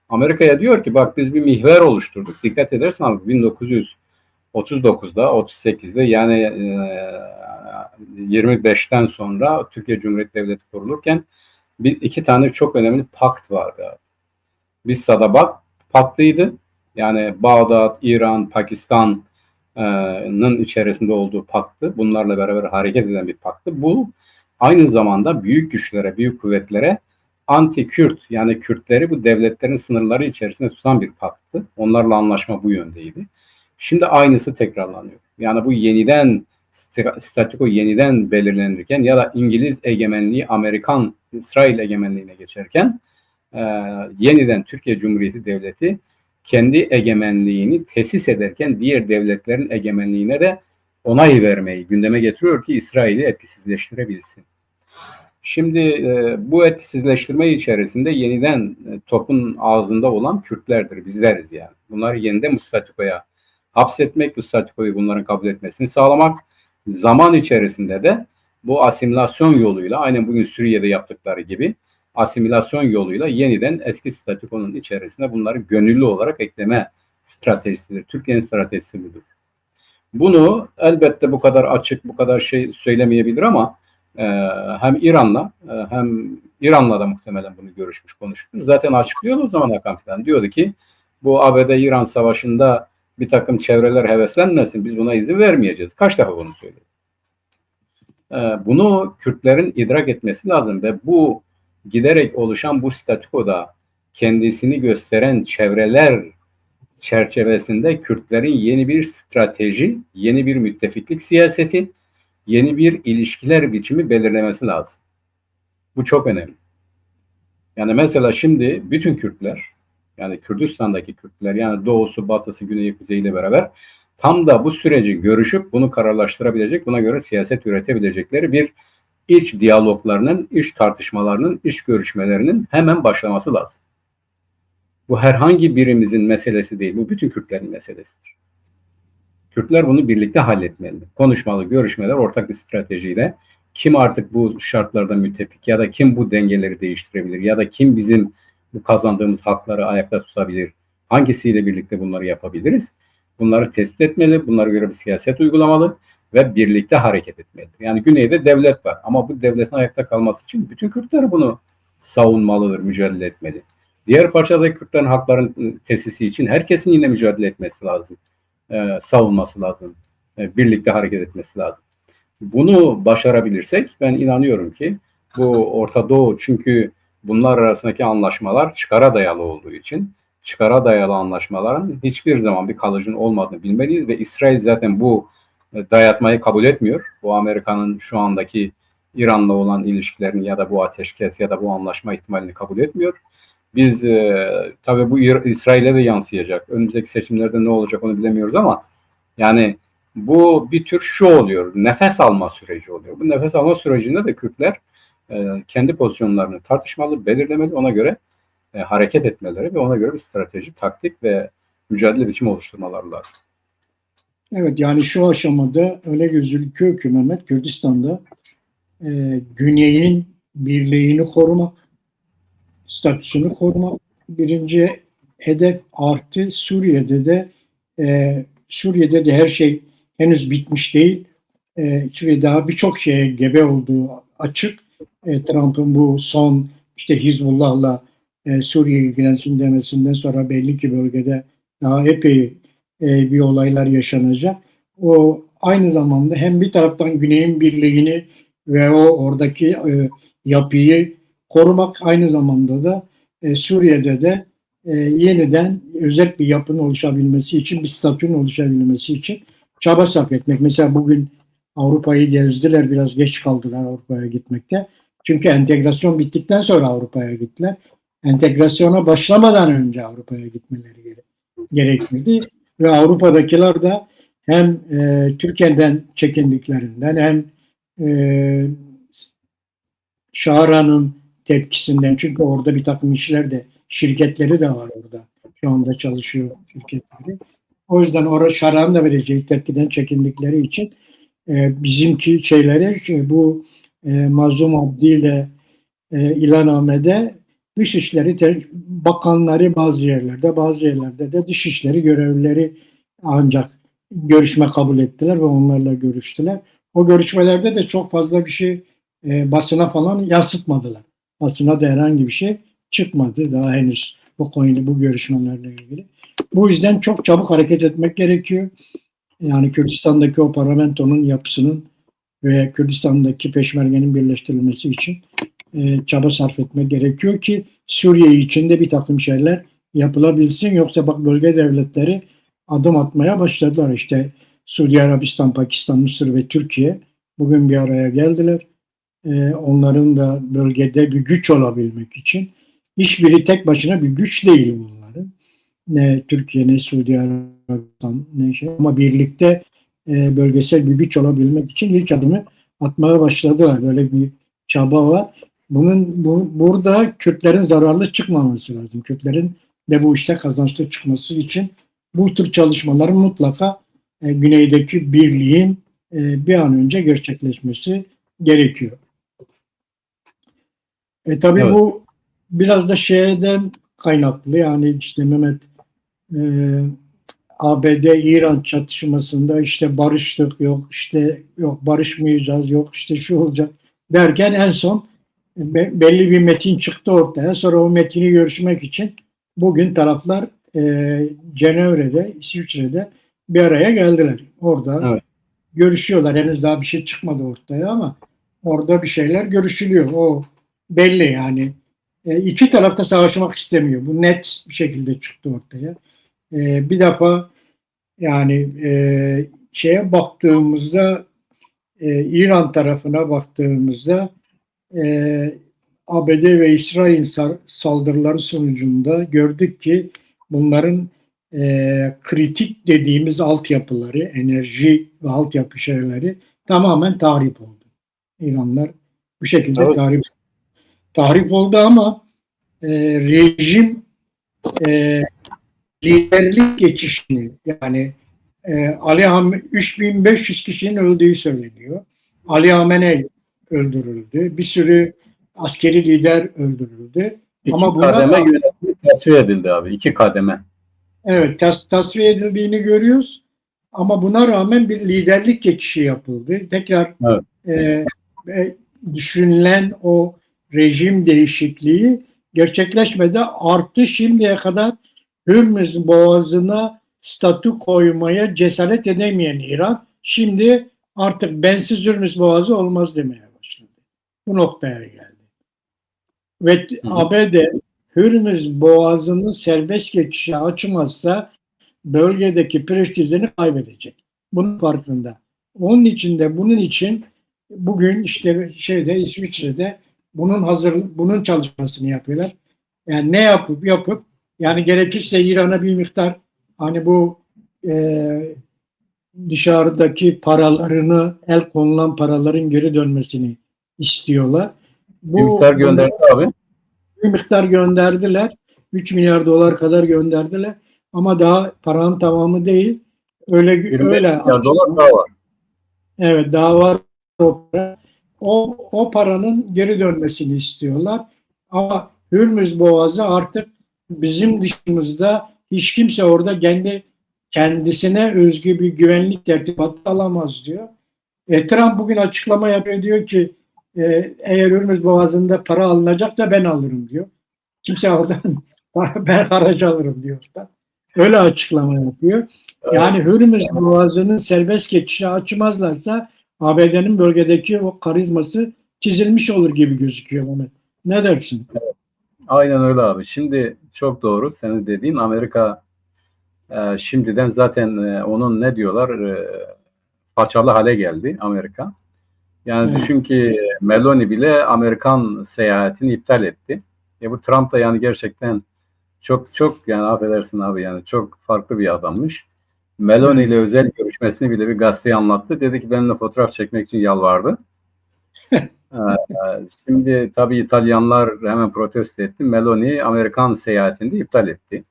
Amerika'ya diyor ki bak biz bir mihver oluşturduk. Dikkat edersen 1939'da, 38'de yani 25'ten sonra Türkiye Cumhuriyeti Devleti kurulurken iki tane çok önemli pakt vardı. Bir Sadabat paktıydı. Yani Bağdat, İran, Pakistan'ın içerisinde olduğu paktı. Bunlarla beraber hareket eden bir paktı. Bu aynı zamanda büyük güçlere, büyük kuvvetlere anti-Kürt yani Kürtleri bu devletlerin sınırları içerisinde tutan bir paktı. Onlarla anlaşma bu yöndeydi. Şimdi aynısı tekrarlanıyor. Yani bu statüko yeniden belirlenirken ya da İngiliz egemenliği Amerikan, İsrail egemenliğine geçerken yeniden Türkiye Cumhuriyeti Devleti kendi egemenliğini tesis ederken diğer devletlerin egemenliğine de onay vermeyi gündeme getiriyor ki İsrail'i etkisizleştirebilsin. Şimdi bu etkisizleştirme içerisinde yeniden topun ağzında olan Kürtlerdir, bizleriz yani. Bunları yeniden bu statükoya hapsetmek, bu statükoyu bunların kabul etmesini sağlamak, zaman içerisinde de bu asimilasyon yoluyla, aynen bugün Suriye'de yaptıkları gibi asimilasyon yoluyla yeniden eski statükonun içerisine bunları gönüllü olarak ekleme stratejisidir. Türkiye'nin stratejisi budur. Bunu elbette bu kadar açık, bu kadar şey söylemeyebilir ama hem İran'la da muhtemelen bunu görüşmüş, konuşmuş. Zaten açıklıyordu o zaman Hakan Fidan. Diyordu ki bu ABD-İran savaşında bir takım çevreler heveslenmesin, biz buna izin vermeyeceğiz. Kaç defa bunu söyledi? Bunu Kürtlerin idrak etmesi lazım ve bu giderek oluşan bu statükoda kendisini gösteren çevreler çerçevesinde Kürtlerin yeni bir strateji, yeni bir müttefiklik siyaseti, yeni bir ilişkiler biçimi belirlemesi lazım. Bu çok önemli. Yani mesela şimdi bütün Kürtler, yani Kürdistan'daki Kürtler, yani doğusu, batısı, güneyi, kuzeyiyle beraber tam da bu süreci görüşüp bunu kararlaştırabilecek, buna göre siyaset üretebilecekleri bir iç diyaloglarının, iç tartışmalarının, iç görüşmelerinin hemen başlaması lazım. Bu herhangi birimizin meselesi değil, bu bütün Kürtlerin meselesidir. Kürtler bunu birlikte halletmeli. Konuşmalı, görüşmeler, ortak bir stratejiyle kim artık bu şartlarda müttefik ya da kim bu dengeleri değiştirebilir ya da kim bizim bu kazandığımız hakları ayakta tutabilir, hangisiyle birlikte bunları yapabiliriz? Bunları tespit etmeli, bunlara göre bir siyaset uygulamalı ve birlikte hareket etmelidir. Yani güneyde devlet var ama bu devletin ayakta kalması için bütün Kürtler bunu savunmalıdır, mücadele etmeli. Diğer parçadaki Kürtlerin hakların tesisi için herkesin yine mücadele etmesi lazım, savunması lazım, birlikte hareket etmesi lazım. Bunu başarabilirsek ben inanıyorum ki bu Orta Doğu, çünkü bunlar arasındaki anlaşmalar çıkara dayalı olduğu için çıkara dayalı anlaşmaların hiçbir zaman bir kalıcının olmadığını bilmeliyiz ve İsrail zaten bu dayatmayı kabul etmiyor. Bu Amerika'nın şu andaki İran'la olan ilişkilerini ya da bu ateşkes ya da bu anlaşma ihtimalini kabul etmiyor. Biz tabii bu İsrail'e de yansıyacak. Önümüzdeki seçimlerde ne olacak onu bilemiyoruz ama yani bu bir tür şu oluyor, nefes alma süreci oluyor. Bu nefes alma sürecinde de Kürtler kendi pozisyonlarını tartışmalı, belirlemeli, ona göre hareket etmeleri ve ona göre bir strateji, taktik ve mücadele biçimi oluşturmaları lazım. Evet, yani şu aşamada öyle gözüküyor ki Mehmet, Kürdistan'da Güney'in birliğini korumak, statüsünü korumak birinci hedef, artı Suriye'de de her şey henüz bitmiş değil. Suriye daha birçok şeye gebe olduğu açık. Trump'ın bu son işte Hizbullah'la Suriye ilgilensin demesinden sonra belli ki bölgede daha epey bir olaylar yaşanacak. O aynı zamanda hem bir taraftan Güney'in birliğini ve oradaki yapıyı korumak, aynı zamanda da Suriye'de de yeniden özel bir yapının oluşabilmesi için, bir statünün oluşabilmesi için çaba sarf etmek. Mesela bugün Avrupa'yı gezdiler, biraz geç kaldılar Avrupa'ya gitmekte. Çünkü entegrasyon bittikten sonra Avrupa'ya gittiler. Entegrasyona başlamadan önce Avrupa'ya gitmeleri gerekmedi. Ve Avrupa'dakiler de hem Türkiye'den çekindiklerinden hem Şahra'nın tepkisinden, çünkü orada bir takım işler de, şirketleri de var orada. Şu anda çalışıyor şirketleri. O yüzden orada Şahra'nın da vereceği tepkiden çekindikleri için bizimki şeyleri bu Mazlum Abdi ile İlhan Ahmet'e Dışişleri Bakanları bazı yerlerde de Dışişleri görevlileri ancak görüşme kabul ettiler ve onlarla görüştüler. O görüşmelerde de çok fazla bir şey basına falan yansıtmadılar. Basına da herhangi bir şey çıkmadı daha henüz bu konuyla, bu görüşmelerle ilgili. Bu yüzden çok çabuk hareket etmek gerekiyor. Yani Kürdistan'daki o parlamentonun yapısının ve Kürdistan'daki peşmergenin birleştirilmesi için çaba sarf etmek gerekiyor ki Suriye içinde bir takım şeyler yapılabilsin. Yoksa bak, bölge devletleri adım atmaya başladılar. İşte Suudi Arabistan, Pakistan, Mısır ve Türkiye bugün bir araya geldiler. Onların da bölgede bir güç olabilmek için, hiçbiri tek başına bir güç değil bunların. Ne Türkiye, ne Suudi Arabistan, ne şey, ama birlikte bölgesel bir güç olabilmek için ilk adımı atmaya başladılar. Böyle bir çaba var. Burada Kürtlerin zararlı çıkmaması lazım. Kürtlerin de bu işte kazançlı çıkması için bu tür çalışmaların mutlaka güneydeki birliğin bir an önce gerçekleşmesi gerekiyor. Tabii evet, bu biraz da şeyden kaynaklı. Yani işte Mehmet, ABD-İran çatışmasında işte barıştık, yok işte yok barışmayacağız, yok işte şu olacak derken en son belli bir metin çıktı ortaya. Sonra o metini görüşmek için bugün taraflar Cenevre'de, İsviçre'de bir araya geldiler. Orada evet, görüşüyorlar. Henüz daha bir şey çıkmadı ortaya ama orada bir şeyler görüşülüyor. O belli yani. İki taraf da savaşmak istemiyor. Bu net bir şekilde çıktı ortaya. Bir defa yani şeye baktığımızda, İran tarafına baktığımızda ABD ve İsrail saldırıları sonucunda gördük ki bunların kritik dediğimiz altyapıları, enerji ve altyapı şeyleri tamamen tahrip oldu. İranlar bu şekilde evet, tahrip oldu ama rejim liderlik geçişini, yani Ali 3500 kişinin öldüğü söyleniyor. Ali Hamenei öldürüldü. Bir sürü askeri lider öldürüldü. Ama kademe yönetimi tasfiye edildi abi. 2 kademe. Evet, tasfiye edildiğini görüyoruz. Ama buna rağmen bir liderlik geçişi yapıldı. Tekrar Evet. Düşünülen o rejim değişikliği gerçekleşmedi. Artı şimdiye kadar Hürmüz Boğazı'na statü koymaya cesaret edemeyen İran şimdi artık bensiz Hürmüz Boğazı olmaz demeye başladı. Bu noktaya geldi. Ve ABD Hürmüz Boğazı'nın serbest geçişe açmazsa bölgedeki prestijini kaybedecek. Bunun farkında. Onun için de bunun için bugün işte İsviçre'de bunun çalışmasını yapıyorlar. Yani ne yapıp yani gerekirse İran'a bir miktar hani bu dışarıdaki paralarını el konulan paraların geri dönmesini istiyorlar. Bir miktar gönderdi abi. Bir miktar gönderdiler. 3 milyar dolar kadar gönderdiler. Ama daha paranın tamamı değil. 25 öyle milyar dolar daha var. Evet, daha var o para. O paranın geri dönmesini istiyorlar. Ama Hürmüz Boğazı artık bizim dışımızda hiç kimse orada kendisine özgü bir güvenlik tertibatı alamaz diyor. Trump bugün açıklama yapıyor, diyor ki eğer Hürmüz Boğazı'nda para alınacaksa ben alırım diyor. Kimse oradan ben haraç alırım diyor. Öyle açıklama yapıyor. Yani Hürmüz Boğazı'nın serbest geçişi açmazlarsa ABD'nin bölgedeki o karizması çizilmiş olur gibi gözüküyor bana. Ne dersin? Aynen öyle abi. Şimdi çok doğru senin dediğin. Amerika şimdiden zaten onun ne diyorlar parçalı hale geldi Amerika. Yani Evet. düşün ki Meloni bile Amerikan seyahatini iptal etti. Bu Trump da yani gerçekten çok yani affedersin abi yani çok farklı bir adammış. Meloni ile özel görüşmesini bile bir gazeteye anlattı. Dedi ki benimle fotoğraf çekmek için yalvardı. Şimdi tabii İtalyanlar hemen protesto etti. Meloni Amerikan seyahatini de iptal etti.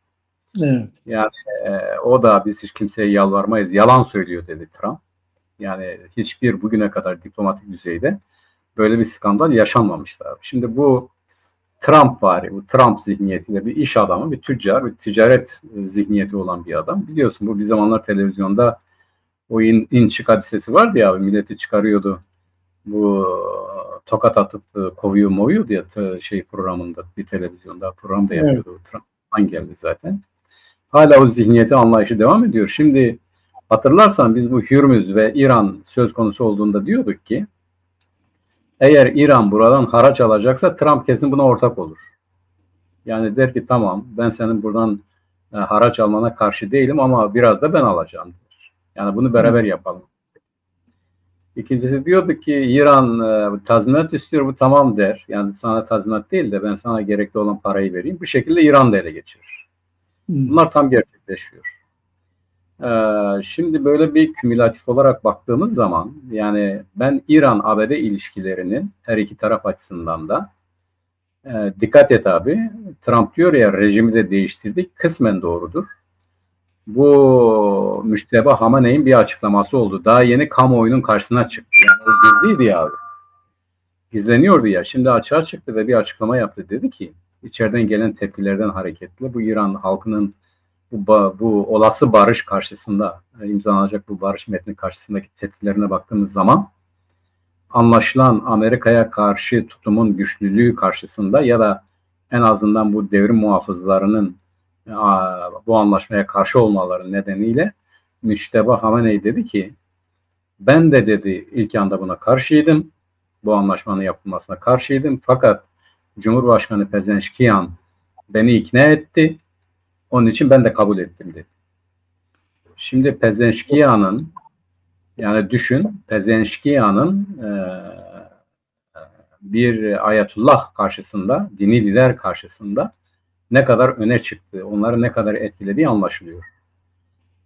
Evet. Yani o da biz hiç kimseye yalvarmayız. Yalan söylüyor dedi Trump. Yani hiçbir bugüne kadar diplomatik düzeyde böyle bir skandal yaşanmamıştı abi. Şimdi bu Trump var, bu Trump zihniyetiyle bir iş adamı, bir tüccar, bir ticaret zihniyeti olan bir adam. Biliyorsun bu bir zamanlar televizyonda o in çık hadisesi vardı ya abi, milleti çıkarıyordu. Bu tokat atıp kovuyor movuyor diye programında bir televizyonda program da yapıyordu. Evet. Trump'tan geldi zaten. Hala o zihniyeti anlayışı devam ediyor. Şimdi hatırlarsan biz bu Hürmüz ve İran söz konusu olduğunda diyorduk ki eğer İran buradan haraç alacaksa Trump kesin buna ortak olur. Yani der ki tamam ben senin buradan haraç almana karşı değilim ama biraz da ben alacağım. Yani bunu beraber yapalım. İkincisi diyorduk ki İran tazminat istiyor, bu tamam der. Yani sana tazminat değil de ben sana gerekli olan parayı vereyim. Bu şekilde İran da ele geçirir. Bunlar tam gerçekleşiyor. Şimdi böyle bir kümülatif olarak baktığımız zaman yani ben İran-ABD ilişkilerinin her iki taraf açısından da dikkat et abi. Trump diyor ya rejimi de değiştirdik. Kısmen doğrudur. Bu Müşteba Hamaney'in bir açıklaması oldu. Daha yeni kamuoyunun karşısına çıktı. Yani o gizliydi ya abi. Gizleniyordu ya. Şimdi açığa çıktı ve bir açıklama yaptı. Dedi ki içeriden gelen tepkilerden hareketle bu İran halkının bu olası barış karşısında imzalanacak bu barış metni karşısındaki tepkilerine baktığımız zaman anlaşılan Amerika'ya karşı tutumun güçlülüğü karşısında ya da en azından bu devrim muhafızlarının bu anlaşmaya karşı olmaları nedeniyle Müşteba Hamenei dedi ki ben de dedi ilk anda buna karşıydım. Bu anlaşmanın yapılmasına karşıydım. Fakat Cumhurbaşkanı Pezeşkiyan beni ikna etti. Onun için ben de kabul ettim dedi. Şimdi Pezeşkiyan'ın yani düşün Pezeşkiyan'ın bir ayetullah karşısında, dini lider karşısında ne kadar öne çıktığı, onları ne kadar etkilediği anlaşılıyor.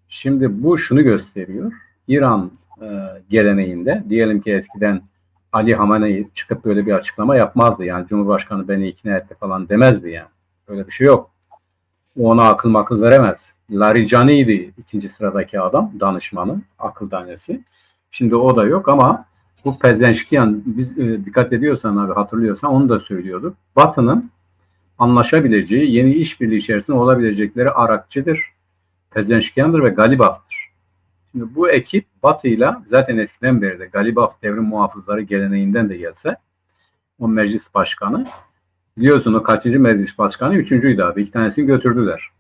Şimdi bu şunu gösteriyor. İran geleneğinde diyelim ki eskiden Ali Hamenei çıkıp böyle bir açıklama yapmazdı. Yani Cumhurbaşkanı beni ikna etti falan demezdi yani. Öyle bir şey yok. O ona akıl veremez. Larijani'ydi ikinci sıradaki adam, danışmanı, akıl tanesi. Şimdi o da yok ama bu Pezeşkiyan biz dikkat ediyorsan abi hatırlıyorsan onu da söylüyorduk. Batı'nın anlaşabileceği, yeni işbirliği içerisinde olabilecekleri Arakçı'dır, Pezeşkiyan'dır ve Galibaf'tır. Şimdi bu ekip Batı'yla zaten eskiden beri de Galibaf devrim muhafızları geleneğinden de gelse o meclis başkanı, biliyorsun o kaçıncı meclis başkanı? Üçüncüydü abi. 2 tanesini götürdüler.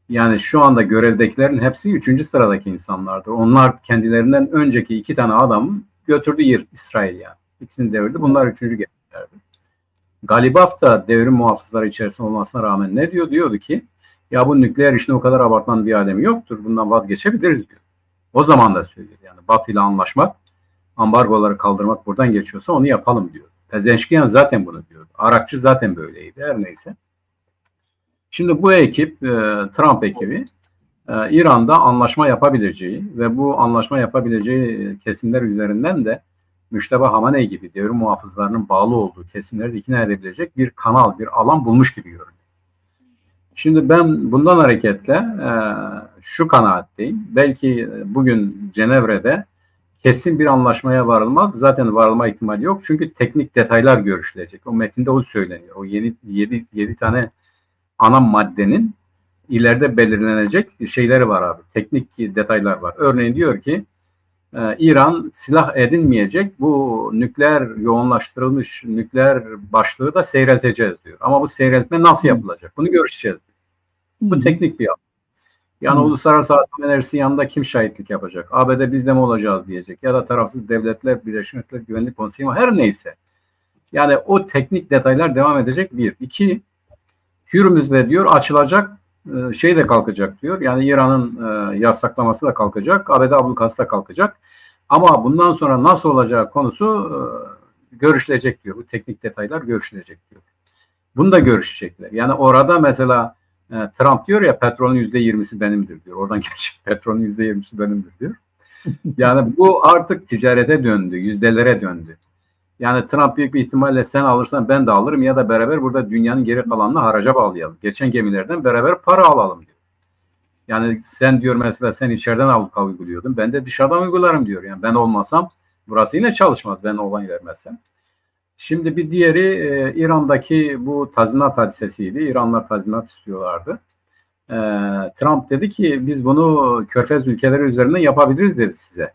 Yani şu anda görevdekilerin hepsi 3. sıradaki insanlardır. Onlar kendilerinden önceki 2 tane adamı götürdü İsrail yani. İkisini devirdi. Bunlar 3. geldilerdi. Galibaf da devrim muhafızları içerisinde olmasına rağmen ne diyor? Diyordu ki ya bu nükleer işin o kadar abartmanın bir alemi yoktur. Bundan vazgeçebiliriz diyor. O zaman da söylüyor. Yani Batı ile anlaşmak, ambargoları kaldırmak buradan geçiyorsa onu yapalım diyor. Pezeşkiyan zaten bunu diyor. Arakçı zaten böyleydi. Her neyse. Şimdi bu ekip, Trump ekibi İran'da anlaşma yapabileceği ve bu anlaşma yapabileceği kesimler üzerinden de Müşteba Hamaney gibi devrim muhafızlarının bağlı olduğu kesimleri ikna edebilecek bir kanal, bir alan bulmuş gibi görünüyor. Şimdi ben bundan hareketle şu kanaatteyim. Belki bugün Cenevre'de kesin bir anlaşmaya varılmaz. Zaten varılma ihtimali yok. Çünkü teknik detaylar görüşülecek. O metinde o söyleniyor. O 7 tane ana maddenin ileride belirlenecek şeyleri var abi. Teknik detaylar var. Örneğin diyor ki İran silah edinmeyecek. Bu nükleer yoğunlaştırılmış nükleer başlığı da seyrelteceğiz diyor. Ama bu seyreltme nasıl yapılacak? Bunu görüşeceğiz. Bu teknik bir alan. Yani uluslararası atom enerjisi yanında kim şahitlik yapacak? ABD biz de mi olacağız diyecek. Ya da tarafsız devletler, Birleşmiş Milletler Güvenlik Konseyi mi? Her neyse. Yani o teknik detaylar devam edecek. 1. 2. Hürmüz'de diyor açılacak, şey de kalkacak diyor. Yani İran'ın yasaklaması da kalkacak. ABD ablukası da kalkacak. Ama bundan sonra nasıl olacağı konusu görüşülecek diyor. Bu teknik detaylar görüşülecek diyor. Bunu da görüşecekler. Yani orada mesela Trump diyor ya petrolün %20'si benimdir diyor. Oradan gerçek petrolün %20'si benimdir diyor. Yani bu artık ticarete döndü, yüzdelere döndü. Yani Trump büyük bir ihtimalle sen alırsan ben de alırım ya da beraber burada dünyanın geri kalanını haraca bağlayalım. Geçen gemilerden beraber para alalım diyor. Yani sen diyor mesela sen içeriden ablukayı uyguluyordun. Ben de dışarıdan uygularım diyor. Yani ben olmasam burası yine çalışmaz ben olay vermezsem. Şimdi bir diğeri İran'daki bu tazminat hadisesiydi. İranlılar tazminat istiyorlardı. Trump dedi ki biz bunu Körfez ülkeleri üzerinden yapabiliriz dedi size.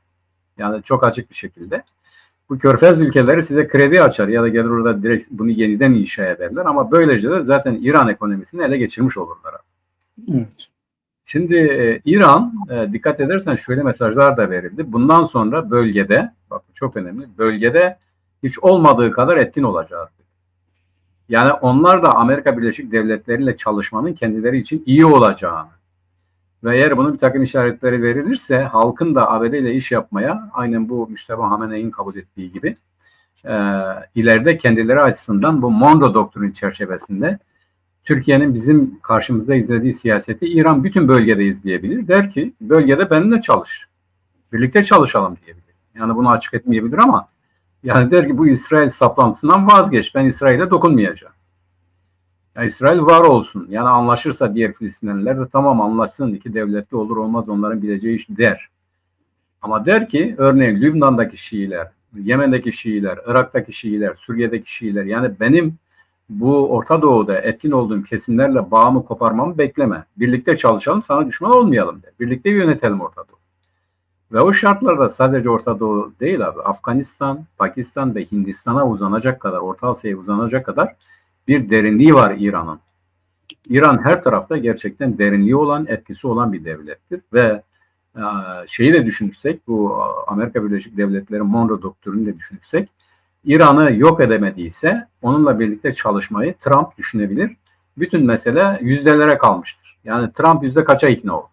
Yani çok açık bir şekilde. Bu Körfez ülkeleri size kredi açar ya da gelir orada direkt bunu yeniden inşa ederler ama böylece de zaten İran ekonomisini ele geçirmiş olurlar. Evet. Şimdi İran dikkat edersen şöyle mesajlar da verildi. Bundan sonra bölgede, bak çok önemli, bölgede hiç olmadığı kadar etkin olacak. Yani onlar da Amerika Birleşik Devletleri ile çalışmanın kendileri için iyi olacağını ve eğer bunun bir takım işaretleri verilirse halkın da ABD ile iş yapmaya aynen bu Müşteba Hamene'nin kabul ettiği gibi ileride kendileri açısından bu Monroe Doktrini çerçevesinde Türkiye'nin bizim karşımızda izlediği siyaseti İran bütün bölgede izleyebilir. Der ki bölgede benimle çalış. Birlikte çalışalım diyebilir. Yani bunu açık etmeyebilir ama yani der ki bu İsrail saplantısından vazgeç. Ben İsrail'e dokunmayacağım. Yani İsrail var olsun. Yani anlaşırsa diğer Filistinliler de tamam anlaşsın. 2 devletli olur olmaz onların bileceği iş der. Ama der ki örneğin Lübnan'daki Şiiler, Yemen'deki Şiiler, Irak'taki Şiiler, Suriye'deki Şiiler yani benim bu Orta Doğu'da etkin olduğum kesimlerle bağımı koparmamı bekleme. Birlikte çalışalım sana düşman olmayalım der. Birlikte yönetelim Orta Doğu. Ve o şartlarda sadece Orta Doğu değil abi Afganistan, Pakistan ve Hindistan'a uzanacak kadar, Orta Asya'ya uzanacak kadar bir derinliği var İran'ın. İran her tarafta gerçekten derinliği olan, etkisi olan bir devlettir ve şeyi de düşünürsek, bu Amerika Birleşik Devletleri Monroe Doktrini de düşünürsek, İran'ı yok edemediyse onunla birlikte çalışmayı Trump düşünebilir. Bütün mesele yüzdelere kalmıştır. Yani Trump yüzde kaça ikna olur?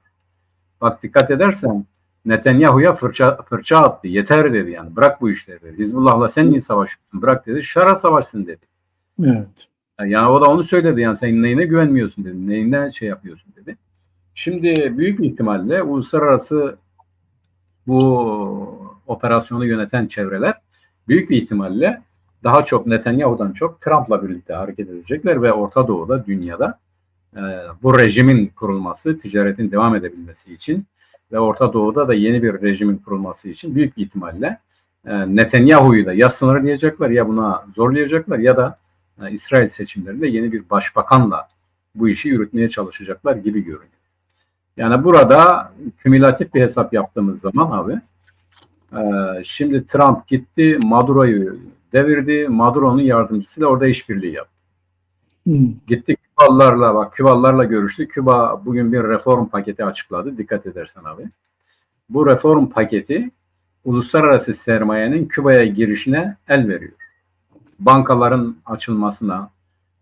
Bak dikkat edersen Netanyahu'ya fırça attı. Yeter dedi yani. Bırak bu işleri dedi. Hizbullah'la sen niye savaşıyorsun? Bırak dedi. Şara savaşsın dedi. Evet. Yani o da onu söyledi. Yani sen neyine güvenmiyorsun dedi. Neyine şey yapıyorsun dedi. Şimdi büyük ihtimalle uluslararası bu operasyonu yöneten çevreler büyük bir ihtimalle daha çok Netanyahu'dan çok Trump'la birlikte hareket edecekler ve Orta Doğu'da, dünyada bu rejimin kurulması, ticaretin devam edebilmesi için ve Orta Doğu'da da yeni bir rejimin kurulması için büyük ihtimalle Netanyahu'yu da ya sınırlayacaklar ya buna zorlayacaklar ya da İsrail seçimlerinde yeni bir başbakanla bu işi yürütmeye çalışacaklar gibi görünüyor. Yani burada kümülatif bir hesap yaptığımız zaman abi, şimdi Trump gitti, Maduro'yu devirdi, Maduro'nun yardımcısıyla orada işbirliği yaptı. Gitti Kübalılarla, bak Kübalılarla görüştü. Küba bugün bir reform paketi açıkladı. Dikkat edersen abi. Bu reform paketi uluslararası sermayenin Küba'ya girişine el veriyor. Bankaların açılmasına,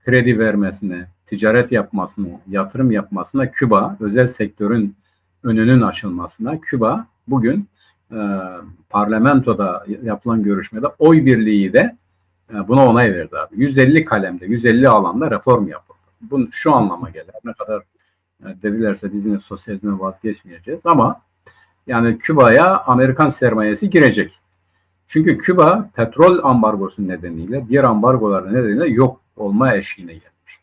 kredi vermesine, ticaret yapmasına, yatırım yapmasına, Küba, özel sektörün önünün açılmasına, Küba bugün parlamentoda yapılan görüşmede oy birliği de buna onay verdi abi. 150 kalemde, 150 alanda reform yapıldı. Bu şu anlama gelir. Ne kadar dedilerse bizimle sosyalizme vazgeçmeyeceğiz ama yani Küba'ya Amerikan sermayesi girecek. Çünkü Küba petrol ambargosu nedeniyle, diğer ambargolar nedeniyle yok olma eşiğine gelmiş.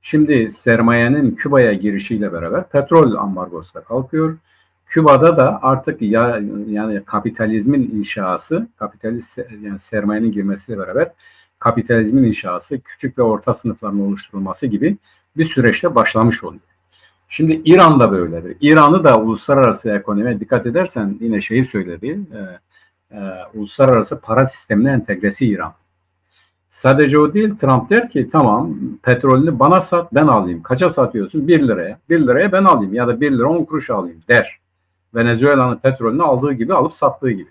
Şimdi sermayenin Küba'ya girişiyle beraber petrol ambargosu da kalkıyor. Küba'da da artık yani kapitalizmin inşası, kapitalist yani sermayenin girmesiyle beraber kapitalizmin inşası, küçük ve orta sınıfların oluşturulması gibi bir süreçte başlamış oluyor. Şimdi İran'da böyledir. İran'ı da uluslararası ekonomiye dikkat edersen yine şeyi söyledi. Uluslararası para sistemine entegresi İran. Sadece o değil, Trump der ki tamam petrolünü bana sat ben alayım. Kaça satıyorsun? 1 liraya. 1 liraya ben alayım ya da 1 lira 10 kuruş alayım der. Venezuela'nın petrolünü aldığı gibi alıp sattığı gibi.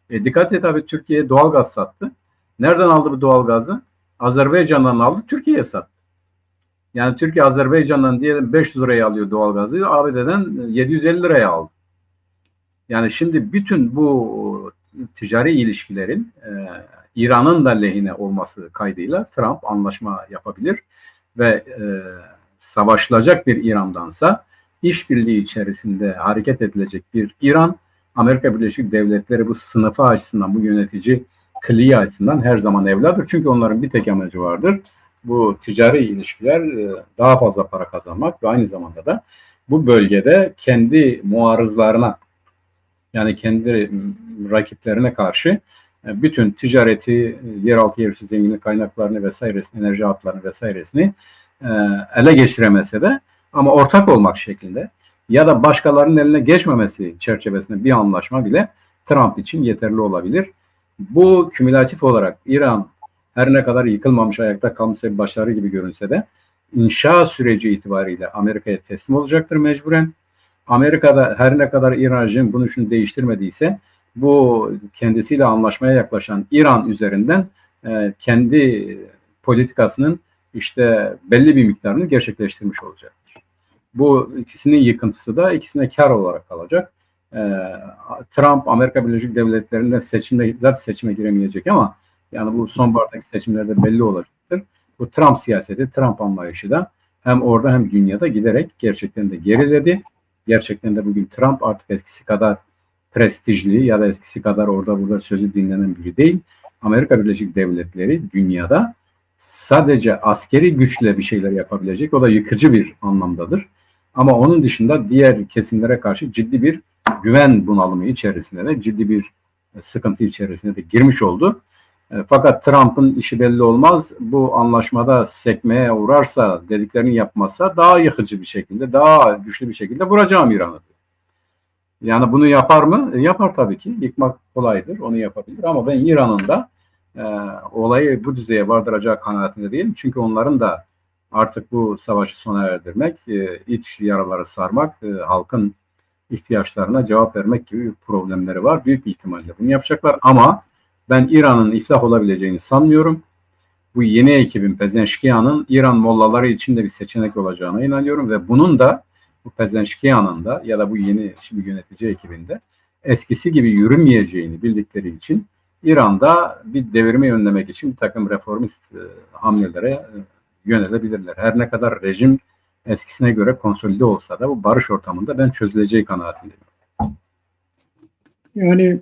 Dikkat et abi, Türkiye'ye doğalgaz sattı. Nereden aldı bu doğalgazı? Azerbaycan'dan aldı, Türkiye'ye sattı. Yani Türkiye Azerbaycan'dan diyelim 500 liraya alıyor doğalgazı, ABD'den 750 liraya aldı. Yani şimdi bütün bu ticari ilişkilerin İran'ın da lehine olması kaydıyla Trump anlaşma yapabilir ve savaşılacak bir İran'dansa işbirliği içerisinde hareket edilecek bir İran, Amerika Birleşik Devletleri bu sınıfı açısından, bu yönetici kliği açısından her zaman evladır. Çünkü onların bir tek amacı vardır. Bu ticari ilişkiler daha fazla para kazanmak ve aynı zamanda da bu bölgede kendi muarızlarına, yani kendi rakiplerine karşı bütün ticareti, yeraltı yerüstü zenginlik kaynaklarını vesairesini, enerji hatlarını vesairesini ele geçiremese de ama ortak olmak şeklinde ya da başkalarının eline geçmemesi çerçevesinde bir anlaşma bile Trump için yeterli olabilir. Bu kümülatif olarak İran her ne kadar yıkılmamış, ayakta kalmış bir başarı gibi görünse de inşa süreci itibariyle Amerika'ya teslim olacaktır mecburen. Amerika'da her ne kadar İran rejimi bunu şunu değiştirmediyse bu kendisiyle anlaşmaya yaklaşan İran üzerinden kendi politikasının işte belli bir miktarını gerçekleştirmiş olacaktır. Bu ikisinin yıkıntısı da ikisine kar olarak kalacak. Trump Amerika Birleşik Devletleri'nde seçimde zaten seçime giremeyecek ama yani bu sonbahardaki seçimlerde belli olacaktır. Bu Trump siyaseti, Trump anlayışı da hem orada hem dünyada giderek gerçekten de geriledi. Gerçekten de bugün Trump artık eskisi kadar prestijli ya da eskisi kadar orada burada sözü dinlenen biri değil. Amerika Birleşik Devletleri dünyada sadece askeri güçle bir şeyler yapabilecek. O da yıkıcı bir anlamdadır. Ama onun dışında diğer kesimlere karşı ciddi bir güven bunalımı içerisinde de ciddi bir sıkıntı içerisine de girmiş oldu. Fakat Trump'ın işi belli olmaz. Bu anlaşmada sekmeye uğrarsa, dediklerini yapmazsa daha yıkıcı bir şekilde, daha güçlü bir şekilde vuracağım İran'ı. Yani bunu yapar mı? Yapar tabii ki. Yıkmak kolaydır. Onu yapabilir. Ama ben İran'ın da olayı bu düzeye vardıracağı kanaatinde değilim. Çünkü onların da artık bu savaşı sona erdirmek, iç yaraları sarmak, halkın ihtiyaçlarına cevap vermek gibi problemleri var. Büyük bir ihtimalle bunu yapacaklar. Ama ben İran'ın iflah olabileceğini sanmıyorum. Bu yeni ekibin, Pezeşkiyan'ın İran mollaları için de bir seçenek olacağına inanıyorum ve bunun da bu Pezeşkiyan'ın da ya da bu yeni şimdi yönetici ekibinde eskisi gibi yürümeyeceğini bildikleri için İran'da bir devirme önlemek için bir takım reformist hamlelere yönelebilirler. Her ne kadar rejim eskisine göre konsolide olsa da bu barış ortamında ben çözüleceği kanaatindeyim. Yani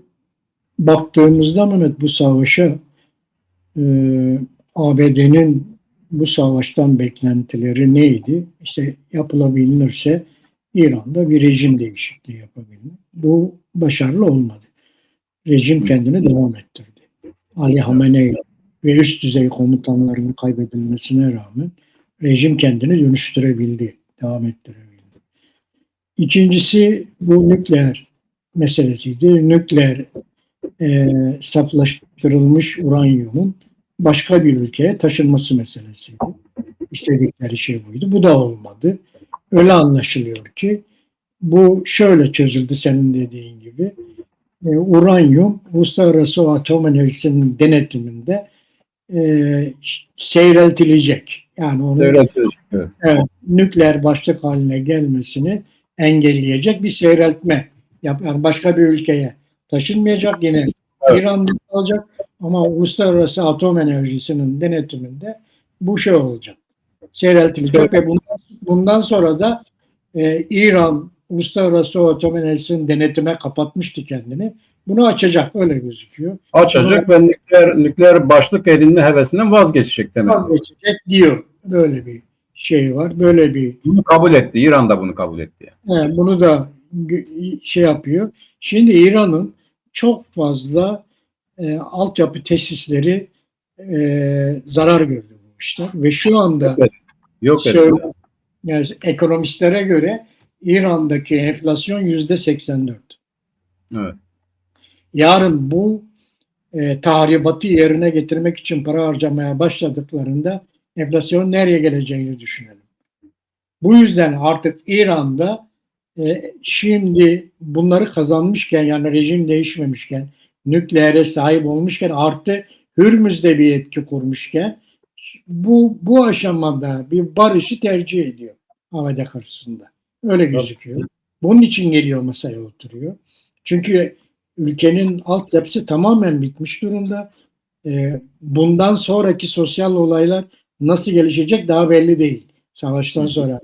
baktığımızda Mehmet bu savaşa ABD'nin bu savaştan beklentileri neydi? İşte yapılabilirse İran'da bir rejim değişikliği yapabilir. Bu başarılı olmadı. Rejim kendini devam ettirdi. Ali Hamenei ve üst düzey komutanların kaybedilmesine rağmen rejim kendini dönüştürebildi, devam ettirebildi. İkincisi bu nükleer meselesiydi. Nükleer saflaştırılmış uranyumun başka bir ülkeye taşınması meselesiydi. İstedikleri şey buydu. Bu da olmadı. Öyle anlaşılıyor ki bu şöyle çözüldü senin dediğin gibi. Uranyum Uluslararası Atom Enerjisi'nin denetiminde seyreltilecek. Yani onun Evet. nükleer başlık haline gelmesini engelleyecek bir seyreltme. Yani başka bir ülkeye taşınmayacak, yine İran'da kalacak ama Uluslararası Atom Enerjisi'nin denetiminde bu şey olacak. Seyreltilecek ve bundan sonra da İran Uluslararası Atom Enerjisi'nin denetime kapatmıştı kendini. Bunu açacak, öyle gözüküyor. Açacak ve nükleer başlık edinme hevesinden vazgeçecek demek. Vazgeçecek diyor. Böyle bir şey var. Böyle bir bunu kabul etti. İran da bunu kabul etti. Yani bunu da şey yapıyor. Şimdi İran'ın çok fazla altyapı tesisleri zarar gördü bu işler ve şu anda Yok yani ekonomistlere göre İran'daki enflasyon %84. Evet. Yarın bu tahribatı yerine getirmek için para harcamaya başladıklarında enflasyon nereye geleceğini düşünelim. Bu yüzden artık İran'da şimdi bunları kazanmışken, yani rejim değişmemişken, nükleere sahip olmuşken, artı Hürmüz'de bir etki kurmuşken bu aşamada bir barışı tercih ediyor ABD karşısında. Öyle gözüküyor. Bunun için geliyor, masaya oturuyor. Çünkü ülkenin altyapısı tamamen bitmiş durumda. Bundan sonraki sosyal olaylar nasıl gelişecek daha belli değil. Savaştan sonra,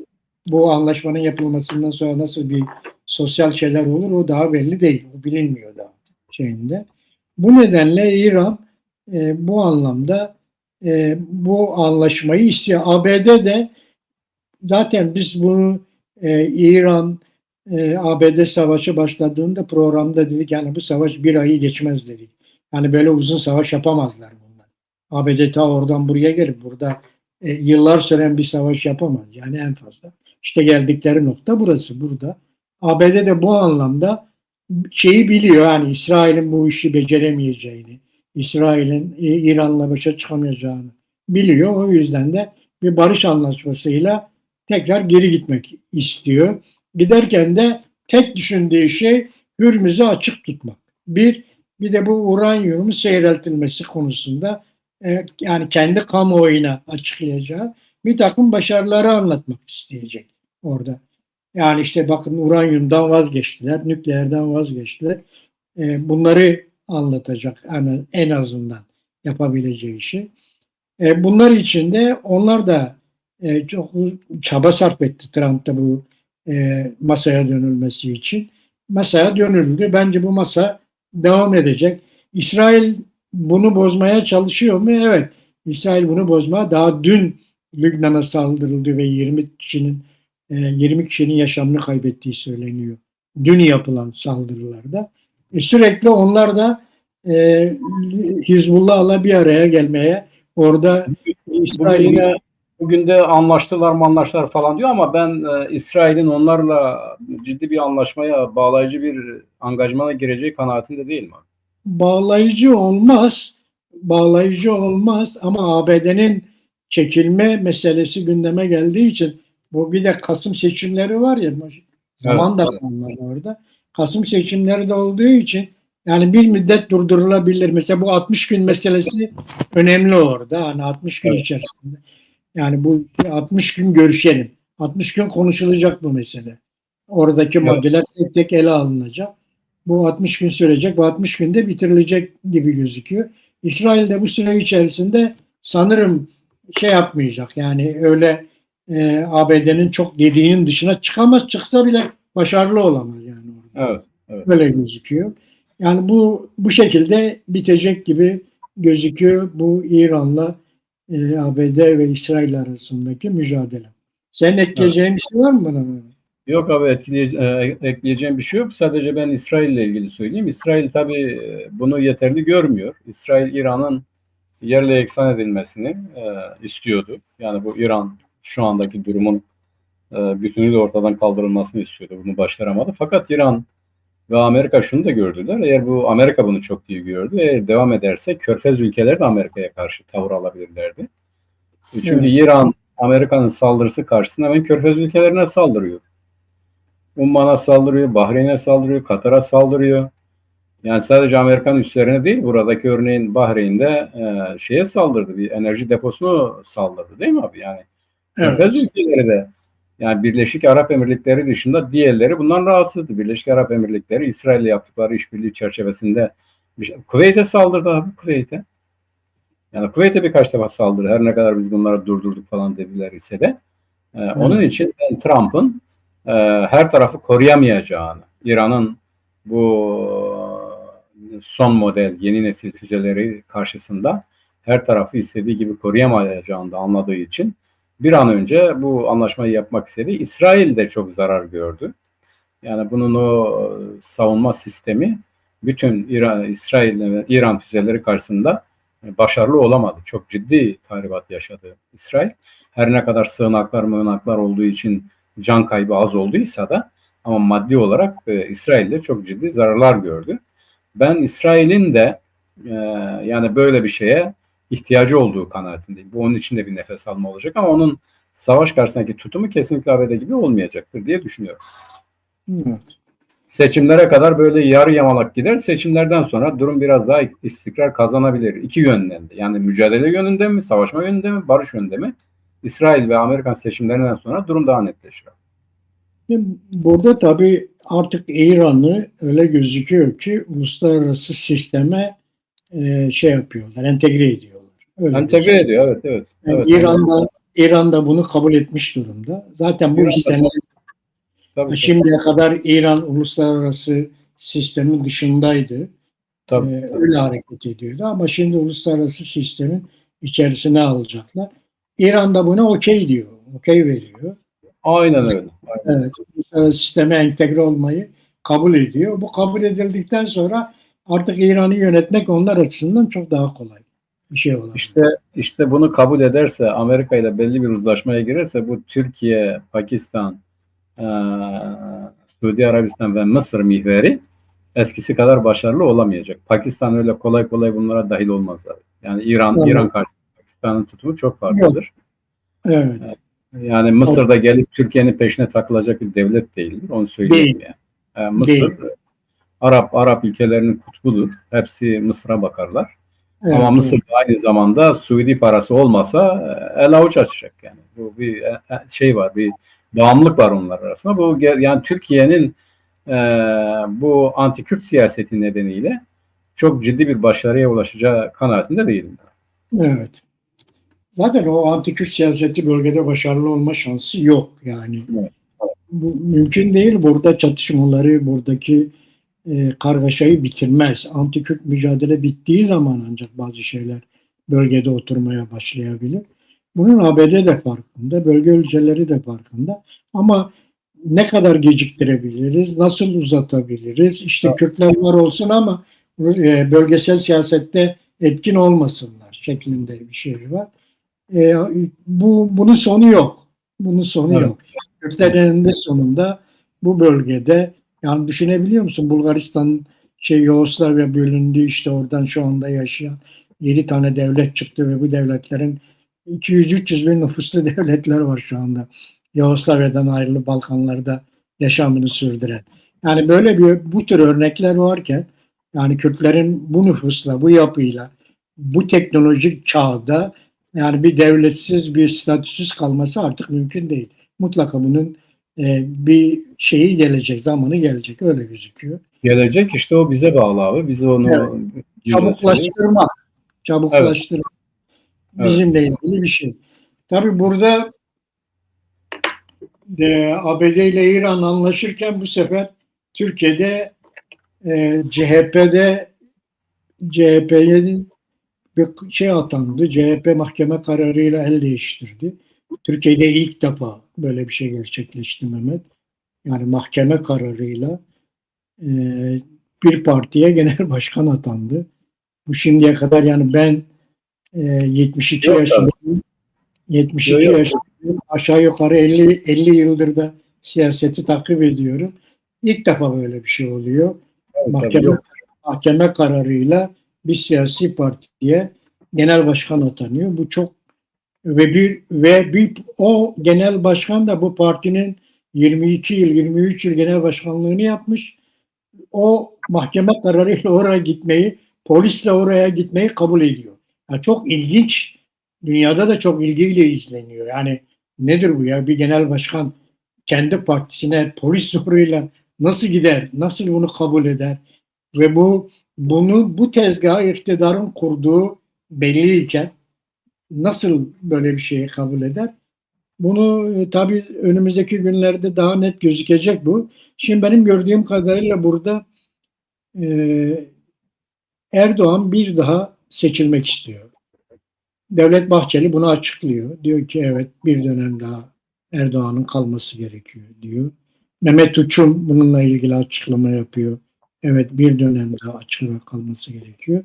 bu anlaşmanın yapılmasından sonra nasıl bir sosyal şeyler olur o daha belli değil. O bilinmiyor daha şeyinde. Bu nedenle İran bu anlamda bu anlaşmayı istiyor. ABD de zaten biz bunu İran ABD savaşı başladığında programda dedik, yani bu savaş bir ayı geçmez dedik. Yani böyle uzun savaş yapamazlar bunlar. ABD ta oradan buraya gelip burada yıllar süren bir savaş yapamaz. Yani en fazla. İşte geldikleri nokta burası, burada. ABD de bu anlamda şeyi biliyor, yani İsrail'in bu işi beceremeyeceğini, İsrail'in İran'la başa çıkamayacağını biliyor. O yüzden de bir barış anlaşmasıyla tekrar geri gitmek istiyor. Giderken de tek düşündüğü şey Hürmüz'ü açık tutmak. Bir de bu uranyumun seyreltilmesi konusunda yani kendi kamuoyuna açıklayacağı bir takım başarıları anlatmak isteyecek orada. Yani işte bakın, uranyumdan vazgeçtiler, nükleerden vazgeçtiler. Bunları anlatacak, yani en azından yapabileceği işi. Bunlar için de onlar da çok çaba sarf etti Trump'ta bu masaya dönülmesi için. Masaya dönüldü. Bence bu masa devam edecek. İsrail bunu bozmaya çalışıyor mu? Evet. İsrail bunu bozmaya, daha dün Lübnan'a saldırıldı ve 20 kişinin yaşamını kaybettiği söyleniyor. Dün yapılan saldırılarda. Sürekli onlar da Hizbullah'la bir araya gelmeye, orada bugün de anlaştılar falan diyor ama ben İsrail'in onlarla ciddi bir anlaşmaya, bağlayıcı bir angajmana gireceği kanaatinde değilim. Bağlayıcı olmaz ama ABD'nin çekilme meselesi gündeme geldiği için, bu bir de Kasım seçimleri var ya, zaman da var orada. Kasım seçimleri de olduğu için yani bir müddet durdurulabilir. Mesela bu 60 gün meselesi önemli orada. Hani 60 gün içerisinde. Yani bu 60 gün görüşelim. 60 gün konuşulacak bu mesele. Oradaki maddeler tek tek ele alınacak. Bu 60 gün sürecek. Bu 60 günde bitirilecek gibi gözüküyor. İsrail de bu süre içerisinde sanırım şey yapmayacak. Yani öyle ABD'nin çok dediğinin dışına çıkamaz. Çıksa bile başarılı olamaz yani orada. Evet. Öyle gözüküyor. Yani bu şekilde bitecek gibi gözüküyor bu İran'la ABD ve İsrail arasındaki mücadele. Senin ekleyeceğin bir şey var mı buna? Yok abi, ekleyeceğim bir şey yok. Sadece ben İsrail ile ilgili söyleyeyim. İsrail tabii bunu yeterli görmüyor. İsrail, İran'ın yerle yeksan edilmesini istiyordu. Yani bu İran şu andaki durumun bütünüyle ortadan kaldırılmasını istiyordu. Bunu başaramadı. Fakat İran ve Amerika şunu da gördüler. Eğer bu Amerika bunu çok iyi gördü. Eğer devam ederse Körfez ülkeleri de Amerika'ya karşı tavır alabilirlerdi. Çünkü Evet. İran Amerika'nın saldırısı karşısında hemen Körfez ülkelerine saldırıyor. Umman'a saldırıyor, Bahreyn'e saldırıyor, Katar'a saldırıyor. Yani sadece Amerikan üslerine değil, buradaki örneğin Bahreyn'de şeye saldırdı, bir enerji deposunu saldırdı değil mi abi? Yani Körfez Evet. ülkeleri de, yani Birleşik Arap Emirlikleri dışında diğerleri bundan rahatsızdı. Birleşik Arap Emirlikleri İsrail'le yaptıkları işbirliği çerçevesinde Kuveyt'e saldırdı abi, Kuveyt'e. Yani Kuveyt'e birkaç defa saldırdı. Her ne kadar biz bunları durdurduk falan dediler ise de. Onun Evet. için Trump'ın her tarafı koruyamayacağını, İran'ın bu son model yeni nesil füzeleri karşısında her tarafı istediği gibi koruyamayacağını da anladığı için bir an önce bu anlaşmayı yapmak istedi. İsrail de çok zarar gördü. Yani bunun o savunma sistemi bütün İsrail ve İran füzeleri karşısında başarılı olamadı. Çok ciddi tahribat yaşadı İsrail. Her ne kadar sığınaklar olduğu için can kaybı az olduysa da ama maddi olarak İsrail'de çok ciddi zararlar gördü. Ben İsrail'in de yani böyle bir şeye ihtiyacı olduğu kanaatindeyim. Bu onun için de bir nefes alma olacak ama onun savaş karşısındaki tutumu kesinlikle ABD gibi olmayacaktır diye düşünüyorum. Evet. Seçimlere kadar böyle yarı yamalak gider. Seçimlerden sonra durum biraz daha istikrar kazanabilir. İki yönden de. Yani mücadele yönünde mi, savaşma yönünde mi, barış yönünde mi? İsrail ve Amerikan seçimlerinden sonra durum daha netleşir. Burada tabii artık İran'ı öyle gözüküyor ki uluslararası sisteme şey yapıyorlar, entegre ediyorlar. Öyle Entegre gözüküyor. ediyor, evet, evet. Yani Evet, İran da bunu kabul etmiş durumda. Zaten bu İran'da istenen, tabii, şimdiye kadar İran uluslararası sistemin dışındaydı. tabii. Öyle hareket ediyordu ama şimdi uluslararası sistemin içerisine alacaklar. İran da buna okey diyor, okey veriyor. Aynen öyle. Aynen. Evet, uluslararası sisteme entegre olmayı kabul ediyor. Bu kabul edildikten sonra artık İran'ı yönetmek onlar açısından çok daha kolay bir şey olabilir. İşte bunu kabul ederse, Amerika ile belli bir uzlaşmaya girerse bu Türkiye, Pakistan, Suudi Arabistan ve Mısır mihveri eskisi kadar başarılı olamayacak. Pakistan öyle kolay kolay bunlara dahil olmaz abi. Yani İran Evet. karşısında Pakistan'ın tutumu çok Yok. farklıdır. Evet. Yani Mısır'da gelip Türkiye'nin peşine takılacak bir devlet değildir. Onu söyleyeyim Değil. yani. Mısır Değil. Arap ülkelerinin kutbudur. Hepsi Mısır'a bakarlar. Ama Evet, Mısır evet. aynı zamanda Suudi parası olmasa el avuç açacak yani. Bu bir şey var, bir bağımlılık var onlar arasında. Bu yani Türkiye'nin bu anti-Kürt siyaseti nedeniyle çok ciddi bir başarıya ulaşacağı kanaatinde değilim. Evet. Zaten o anti-Kürt siyaseti bölgede başarılı olma şansı yok yani. Evet. Bu mümkün değil. Burada çatışmaları, buradaki kargaşayı bitirmez. Anti-Kürt mücadele bittiği zaman ancak bazı şeyler bölgede oturmaya başlayabilir. Bunun ABD de farkında, bölge ülkeleri de farkında. Ama ne kadar geciktirebiliriz, nasıl uzatabiliriz? İşte Kürtler var olsun ama bölgesel siyasette etkin olmasınlar şeklinde bir şey var. Bunun sonu yok. Bunun sonu Evet. yok. Kürtlerin eninde sonunda bu bölgede, yani düşünebiliyor musun? Bulgaristan Yugoslavya bölündü, işte oradan şu anda yaşayan 7 tane devlet çıktı ve bu devletlerin 200-300 bin nüfuslu devletler var şu anda. Yugoslavya'dan ayrılıp Balkanlarda yaşamını sürdüren. Yani böyle bu tür örnekler varken, yani Kürtlerin bu nüfusla, bu yapıyla, bu teknolojik çağda yani bir devletsiz, bir statüsüz kalması artık mümkün değil. Mutlaka bunun bir şeyi gelecek, zamanı gelecek. Öyle gözüküyor. Gelecek işte o bize bağlı abi. Biz Evet. onu söyleyeyim. Çabuklaştırmak, Evet. çabuklaştırmak Evet. bizimle ilgili bir şey. Tabii burada ABD ile İran anlaşırken bu sefer Türkiye'de CHP'nin bir şey atandı. CHP mahkeme kararıyla el değiştirdi. Türkiye'de ilk defa böyle bir şey gerçekleşti Mehmet. Yani mahkeme kararıyla e, bir partiye genel başkan atandı. Bu şimdiye kadar, yani ben 72 Yok tabii. yaşındayım. 72 Yok. yaşındayım. Aşağı yukarı 50 yıldır da siyaseti takip ediyorum. İlk defa böyle bir şey oluyor. Tabii, Mahkeme yok. mahkeme kararıyla bir siyasi partiye genel başkan atanıyor. Bu çok ve bir o genel başkan da bu partinin 22 yıl 23 yıl genel başkanlığını yapmış. O mahkeme kararıyla oraya gitmeyi, polisle oraya gitmeyi kabul ediyor. Yani çok ilginç. Dünyada da çok ilgiyle izleniyor. Yani nedir bu ya? Bir genel başkan kendi partisine polis zoruyla nasıl gider? Nasıl bunu kabul eder? Ve bu tezgahı iktidarın kurduğu belliyken nasıl böyle bir şeyi kabul eder? Bunu tabii önümüzdeki günlerde daha net gözükecek bu. Şimdi benim gördüğüm kadarıyla burada e, Erdoğan bir daha seçilmek istiyor. Devlet Bahçeli bunu açıklıyor. Diyor ki evet bir dönem daha Erdoğan'ın kalması gerekiyor diyor. Mehmet Uçum bununla ilgili açıklama yapıyor. Evet bir dönem daha açıklama kalması gerekiyor.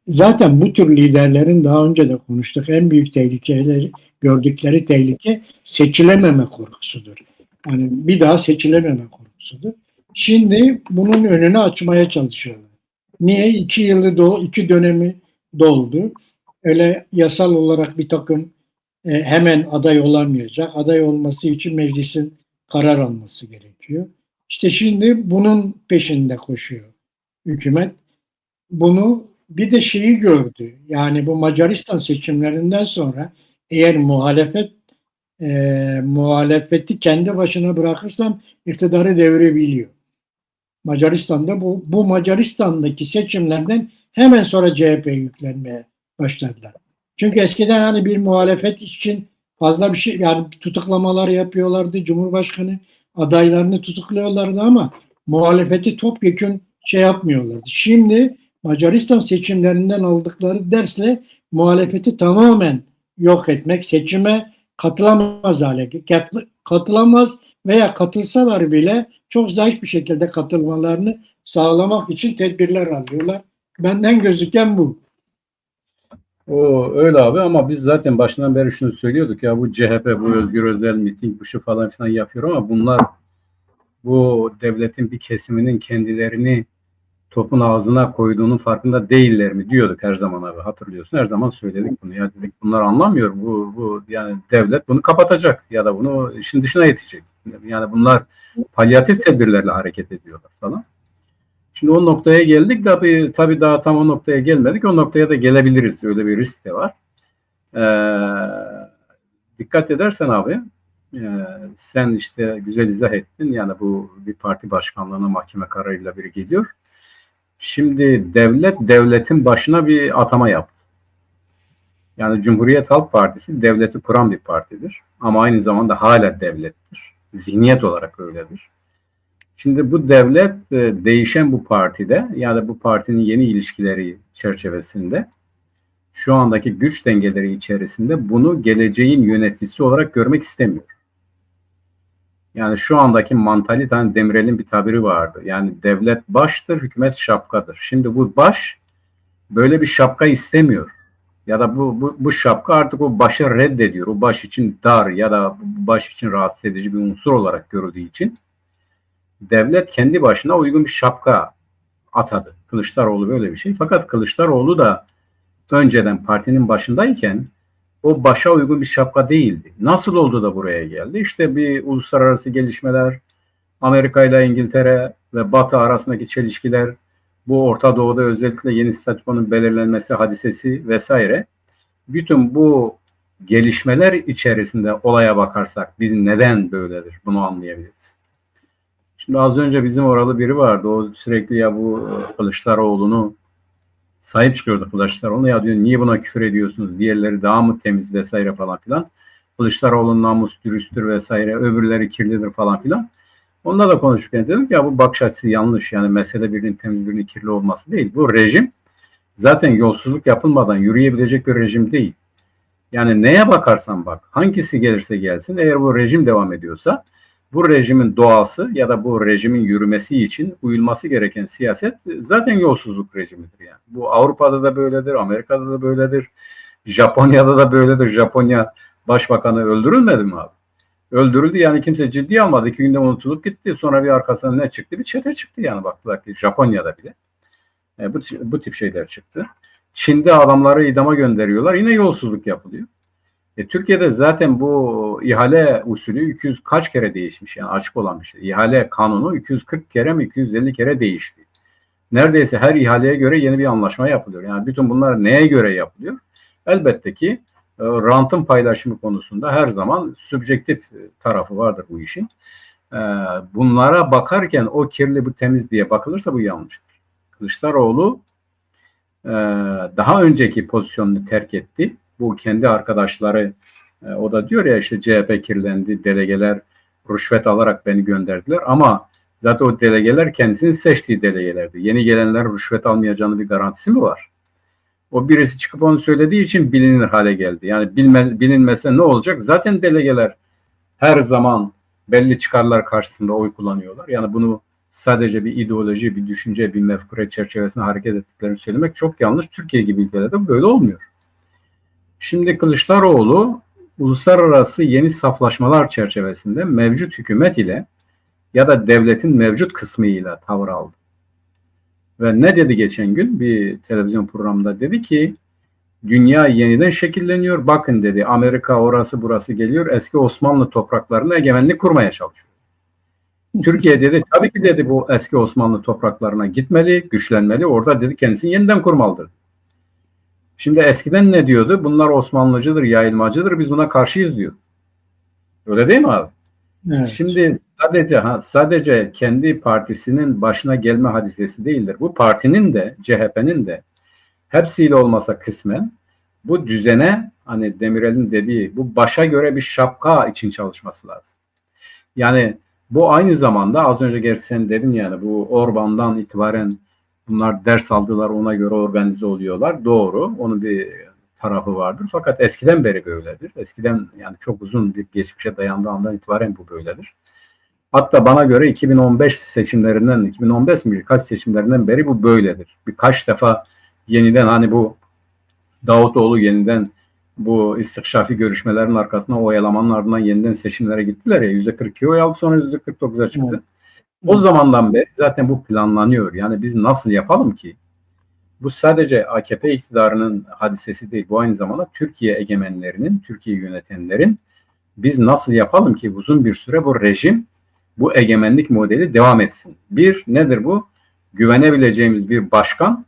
Zaten bu tür liderlerin daha önce de konuştuk. En büyük tehlikeleri, gördükleri tehlike seçilememe korkusudur. Yani bir daha seçilememe korkusudur. Şimdi bunun önünü açmaya çalışıyorlar. Niye? 2 dönemi doldu. Öyle yasal olarak bir takım hemen aday olamayacak. Aday olması için meclisin karar alması gerekiyor. İşte şimdi bunun peşinde koşuyor hükümet. Bunu bir de şeyi gördü. Yani bu Macaristan seçimlerinden sonra eğer muhalefeti kendi başına bırakırsam iktidarı devirebiliyor. Macaristan'da bu Macaristan'daki seçimlerden hemen sonra CHP'ye yüklenmeye başladılar. Çünkü eskiden hani bir muhalefet için fazla bir şey yani tutuklamalar yapıyorlardı. Cumhurbaşkanı adaylarını tutukluyorlardı ama muhalefeti topyekün şey yapmıyorlardı. Şimdi Macaristan seçimlerinden aldıkları dersle muhalefeti tamamen yok etmek, seçime katılamaz hale katılamaz veya katılsalar bile çok zayıf bir şekilde katılmalarını sağlamak için tedbirler alıyorlar. Benden gözüken bu. O öyle abi ama biz zaten başından beri şunu söylüyorduk ya bu CHP, bu Özgür Özel miting, bu şu falan filan yapıyor ama bunlar bu devletin bir kesiminin kendilerini topun ağzına koyduğunun farkında değiller mi diyorduk her zaman abi, hatırlıyorsun, her zaman söyledik bunu ya, dedik bunlar anlamıyor, bu yani devlet bunu kapatacak ya da bunu işin dışına yetecek, yani bunlar palyatif tedbirlerle hareket ediyorlar falan. Şimdi o noktaya geldik, tabii daha tam o noktaya gelmedik, o noktaya da gelebiliriz, öyle bir risk de var. Dikkat edersen abi, sen işte güzel izah ettin, yani bu bir parti başkanlığına mahkeme kararıyla biri geliyor. Şimdi devletin başına bir atama yaptı. Yani Cumhuriyet Halk Partisi devleti kuran bir partidir. Ama aynı zamanda hala devlettir. Zihniyet olarak öyledir. Şimdi bu devlet değişen bu partide, yani bu partinin yeni ilişkileri çerçevesinde, şu andaki güç dengeleri içerisinde bunu geleceğin yöneticisi olarak görmek istemiyor. Yani şu andaki mantalite, hani Demirel'in bir tabiri vardı. Yani devlet baştır, hükümet şapkadır. Şimdi bu baş böyle bir şapka istemiyor. Ya da bu şapka artık o başı reddediyor. O baş için dar ya da baş için rahatsız edici bir unsur olarak görüldüğü için devlet kendi başına uygun bir şapka atadı. Kılıçdaroğlu böyle bir şey. Fakat Kılıçdaroğlu da önceden partinin başındayken o başa uygun bir şapka değildi. Nasıl oldu da buraya geldi? İşte bir uluslararası gelişmeler, Amerika ile İngiltere ve Batı arasındaki çelişkiler, bu Orta Doğu'da özellikle yeni statükonun belirlenmesi hadisesi vesaire. Bütün bu gelişmeler içerisinde olaya bakarsak biz neden böyledir bunu anlayabiliriz. Şimdi az önce bizim oralı biri vardı. O sürekli ya bu Kılıçdaroğlu'nu sahip çıkıyordu, Kılıçdaroğlu. Ya diyor niye buna küfür ediyorsunuz? Diğerleri daha mı temiz vesaire falan filan. Kılıçdaroğlu'nun namus dürüsttür vesaire. Öbürleri kirlidir falan filan. Onunla da konuşurken dedim ki ya bu bakış açısı yanlış. Yani mesele birinin temiz birinin kirli olması değil. Bu rejim zaten yolsuzluk yapılmadan yürüyebilecek bir rejim değil. Yani neye bakarsan bak, hangisi gelirse gelsin, eğer bu rejim devam ediyorsa bu rejimin doğası ya da bu rejimin yürümesi için uyulması gereken siyaset zaten yolsuzluk rejimidir yani. Bu Avrupa'da da böyledir, Amerika'da da böyledir, Japonya'da da böyledir. Japonya başbakanı öldürülmedi mi abi? Öldürüldü yani kimse ciddiye almadı. 2 günde unutulup gitti. Sonra bir arkasından ne çıktı? Bir çete çıktı yani baktılar ki Japonya'da bile. Bu tip şeyler çıktı. Çin'de adamları idama gönderiyorlar. Yine yolsuzluk yapılıyor. Türkiye'de zaten bu ihale usulü 200 kaç kere değişmiş yani açık olan bir şey. İhale kanunu 240 kere mi 250 kere değişti. Neredeyse her ihaleye göre yeni bir anlaşma yapılıyor. Yani bütün bunlar neye göre yapılıyor? Elbette ki rantın paylaşımı konusunda her zaman subjektif tarafı vardır bu işin. Bunlara bakarken o kirli bu temiz diye bakılırsa bu yanlıştır. Kılıçdaroğlu daha önceki pozisyonunu terk etti. Bu kendi arkadaşları o da diyor ya işte CHP kirlendi, delegeler rüşvet alarak beni gönderdiler ama zaten o delegeler kendisinin seçtiği delegelerdi. Yeni gelenler rüşvet almayacağını bir garantisi mi var? O birisi çıkıp onu söylediği için bilinir hale geldi. Yani bilinmese ne olacak? Zaten delegeler her zaman belli çıkarlar karşısında oy kullanıyorlar. Yani bunu sadece bir ideoloji, bir düşünce, bir mefkure çerçevesinde hareket ettiklerini söylemek çok yanlış. Türkiye gibi ülkelerde böyle olmuyor. Şimdi Kılıçdaroğlu uluslararası yeni saflaşmalar çerçevesinde mevcut hükümet ile ya da devletin mevcut kısmıyla tavır aldı. Ve ne dedi geçen gün bir televizyon programında dedi ki dünya yeniden şekilleniyor. Bakın dedi Amerika orası burası geliyor. Eski Osmanlı topraklarına egemenlik kurmaya çalışıyor. Türkiye dedi tabii ki dedi bu eski Osmanlı topraklarına gitmeli, güçlenmeli. Orada dedi kendisini yeniden kurmalıdır. Şimdi eskiden ne diyordu? Bunlar Osmanlıcıdır, yayılmacıdır. Biz buna karşıyız diyor. Öyle değil mi abi? Evet. Şimdi sadece kendi partisinin başına gelme hadisesi değildir. Bu partinin de CHP'nin de hepsiyle olmasa kısmen bu düzene hani Demirel'in dediği bu başa göre bir şapka için çalışması lazım. Yani bu aynı zamanda az önce gerçi sen dedin yani bu Orban'dan itibaren bunlar ders aldılar ona göre organize oluyorlar. Doğru. Onun bir tarafı vardır. Fakat eskiden beri böyledir. Eskiden yani çok uzun bir geçmişe dayandığı andan itibaren bu böyledir. Hatta bana göre 2015 seçimlerinden 2015 mi kaç seçimlerinden beri bu böyledir. Birkaç defa yeniden hani bu Davutoğlu yeniden bu istikşafi görüşmelerin arkasına oyalamanın ardından yeniden seçimlere gittiler ya %42 oy aldı sonra %49'a çıktı. Evet. O zamandan beri zaten bu planlanıyor. Yani biz nasıl yapalım ki? Bu sadece AKP iktidarının hadisesi değil. Bu aynı zamanda Türkiye egemenlerinin, Türkiye yönetenlerin biz nasıl yapalım ki uzun bir süre bu rejim, bu egemenlik modeli devam etsin. Bir, nedir bu? Güvenebileceğimiz bir başkan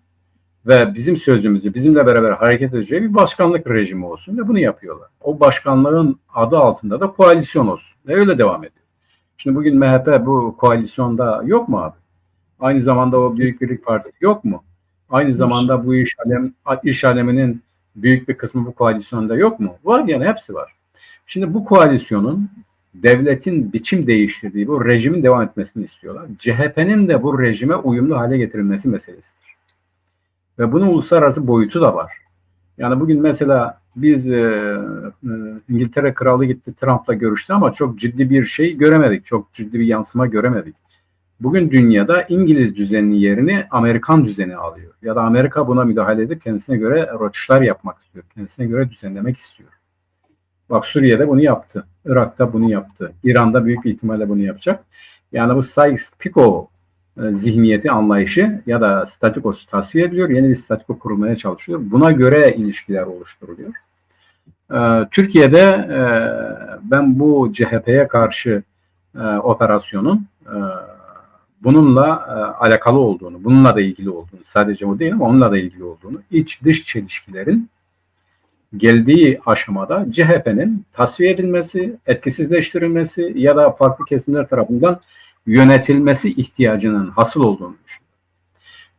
ve bizim sözümüzü bizimle beraber hareket edeceği bir başkanlık rejimi olsun ve bunu yapıyorlar. O başkanlığın adı altında da koalisyon olsun ve öyle devam ediyor. Şimdi bugün MHP bu koalisyonda yok mu abi? Aynı zamanda o Büyük Birlik Partisi yok mu? Aynı zamanda bu iş aleminin büyük bir kısmı bu koalisyonda yok mu? Var yani hepsi var. Şimdi bu koalisyonun devletin biçim değiştirdiği bu rejimin devam etmesini istiyorlar. CHP'nin de bu rejime uyumlu hale getirilmesi meselesidir. Ve bunun uluslararası boyutu da var. Yani bugün mesela biz İngiltere Kralı gitti Trump'la görüştü ama çok ciddi bir şey göremedik. Çok ciddi bir yansıma göremedik. Bugün dünyada İngiliz düzeninin yerini Amerikan düzeni alıyor. Ya da Amerika buna müdahale edip kendisine göre rötuşlar yapmak istiyor. Kendisine göre düzenlemek istiyor. Bak Suriye'de bunu yaptı. Irak'ta bunu yaptı. İran'da büyük bir ihtimalle bunu yapacak. Yani bu Sykes-Picot zihniyeti, anlayışı ya da statikosu tasfiye ediliyor. Yeni bir statiko kurulmaya çalışıyor. Buna göre ilişkiler oluşturuluyor. Türkiye'de ben bu CHP'ye karşı operasyonun bununla alakalı olduğunu, bununla da ilgili olduğunu, sadece o değil ama onunla da ilgili olduğunu, iç dış çelişkilerin geldiği aşamada CHP'nin tasfiye edilmesi, etkisizleştirilmesi ya da farklı kesimler tarafından yönetilmesi ihtiyacının hasıl olduğunu düşünüyorum.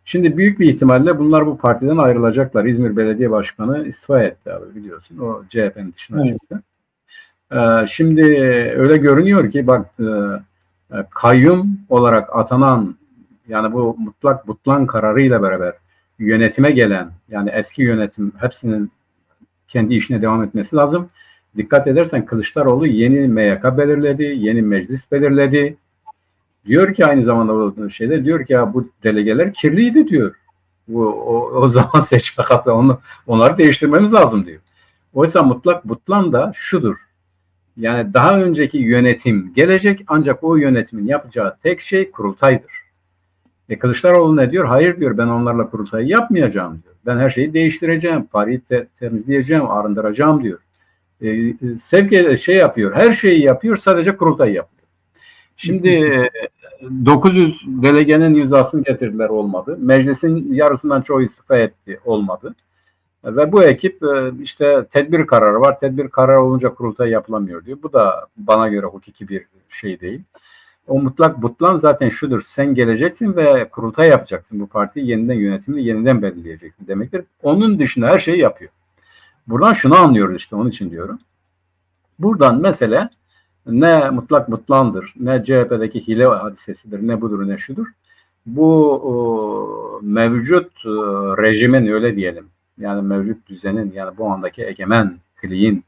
Şimdi büyük bir ihtimalle bunlar bu partiden ayrılacaklar. İzmir Belediye Başkanı istifa etti abi biliyorsun. O CHP'nin dışına çıktı. Şimdi öyle görünüyor ki bak kayyum olarak atanan yani bu mutlak butlan kararıyla beraber yönetime gelen yani eski yönetim hepsinin kendi işine devam etmesi lazım. Dikkat edersen Kılıçdaroğlu yeni MYK belirledi, yeni meclis belirledi. Diyor ki aynı zamanda o şeyde diyor ki ya bu delegeler kirliydi diyor. O zaman seçme hakkı onları değiştirmemiz lazım diyor. Oysa mutlak butlan da şudur. Yani daha önceki yönetim gelecek ancak o yönetimin yapacağı tek şey kurultaydır. Kılıçdaroğlu ne diyor? Hayır diyor, ben onlarla kurultayı yapmayacağım diyor. Ben her şeyi değiştireceğim, parayı temizleyeceğim, arındıracağım diyor. Sevki şey yapıyor, her şeyi yapıyor, sadece kurultay yapıyor. Şimdi 900 delegenin imzasını getirdiler, olmadı. Meclisin yarısından çoğu istifa etti, olmadı. Ve bu ekip işte tedbir kararı var. Tedbir kararı olunca kurultay yapılamıyor diyor. Bu da bana göre hukuki bir şey değil. O mutlak butlan zaten şudur. Sen geleceksin ve kurultay yapacaksın. Bu partiyi yeniden, yönetimini yeniden belirleyeceksin demektir. Onun dışında her şeyi yapıyor. Buradan şunu anlıyoruz, işte onun için diyorum. Buradan mesele ne mutlak butlandır, ne CHP'deki hile hadisesidir, ne budur, ne şudur. Bu mevcut rejimin, öyle diyelim, yani mevcut düzenin, yani bu andaki egemen kliğin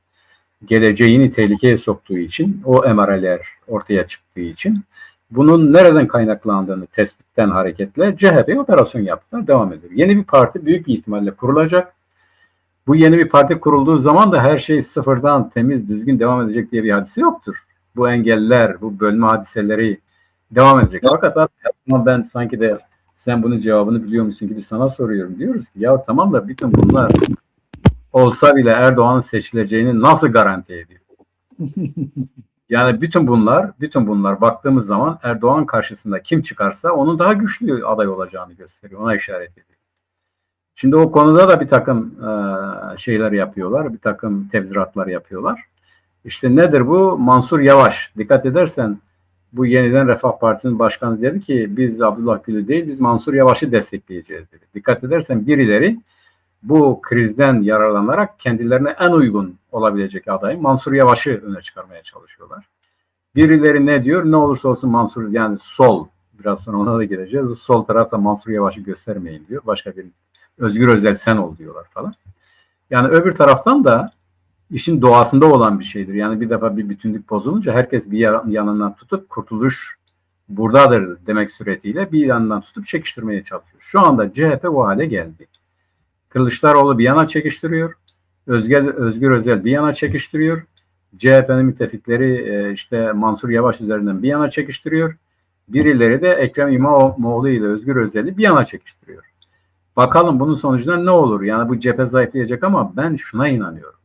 geleceğini tehlikeye soktuğu için, o emareler ortaya çıktığı için bunun nereden kaynaklandığını tespitten hareketle CHP operasyon yaptılar, devam ediyor. Yeni bir parti büyük ihtimalle kurulacak. Bu yeni bir parti kurulduğu zaman da her şey sıfırdan temiz, düzgün devam edecek diye bir hadise yoktur. Bu engeller, bu bölme hadiseleri devam edecek. Fakat ben sanki de sen bunun cevabını biliyor musun gibi sana soruyorum, diyoruz ki ya tamam da bütün bunlar olsa bile Erdoğan'ın seçileceğini nasıl garanti ediyor? Yani bütün bunlar baktığımız zaman Erdoğan karşısında kim çıkarsa onun daha güçlü aday olacağını gösteriyor. Ona işaret ediyor. Şimdi o konuda da bir takım şeyler yapıyorlar, bir takım tevziratlar yapıyorlar. İşte nedir bu? Mansur Yavaş. Dikkat edersen bu Yeniden Refah Partisi'nin başkanı dedi ki biz Abdullah Gül'ü değil, biz Mansur Yavaş'ı destekleyeceğiz dedi. Dikkat edersen birileri bu krizden yararlanarak kendilerine en uygun olabilecek adayı Mansur Yavaş'ı öne çıkarmaya çalışıyorlar. Birileri ne diyor? Ne olursa olsun Mansur, yani sol, biraz sonra ona da geleceğiz. Sol tarafta Mansur Yavaş'ı göstermeyin diyor. Başka bir Özgür Özel sen ol diyorlar falan. Yani öbür taraftan da işin doğasında olan bir şeydir. Yani bir defa bir bütünlük bozulunca herkes bir yanından tutup kurtuluş buradadır demek suretiyle bir yandan tutup çekiştirmeye çalışıyor. Şu anda CHP o hale geldi. Kılıçdaroğlu bir yana çekiştiriyor. Özgür Özel bir yana çekiştiriyor. CHP'nin müttefikleri işte Mansur Yavaş üzerinden bir yana çekiştiriyor. Birileri de Ekrem İmamoğlu ile Özgür Özel'i bir yana çekiştiriyor. Bakalım bunun sonucunda ne olur? Yani bu cephe zayıflayacak ama ben şuna inanıyorum.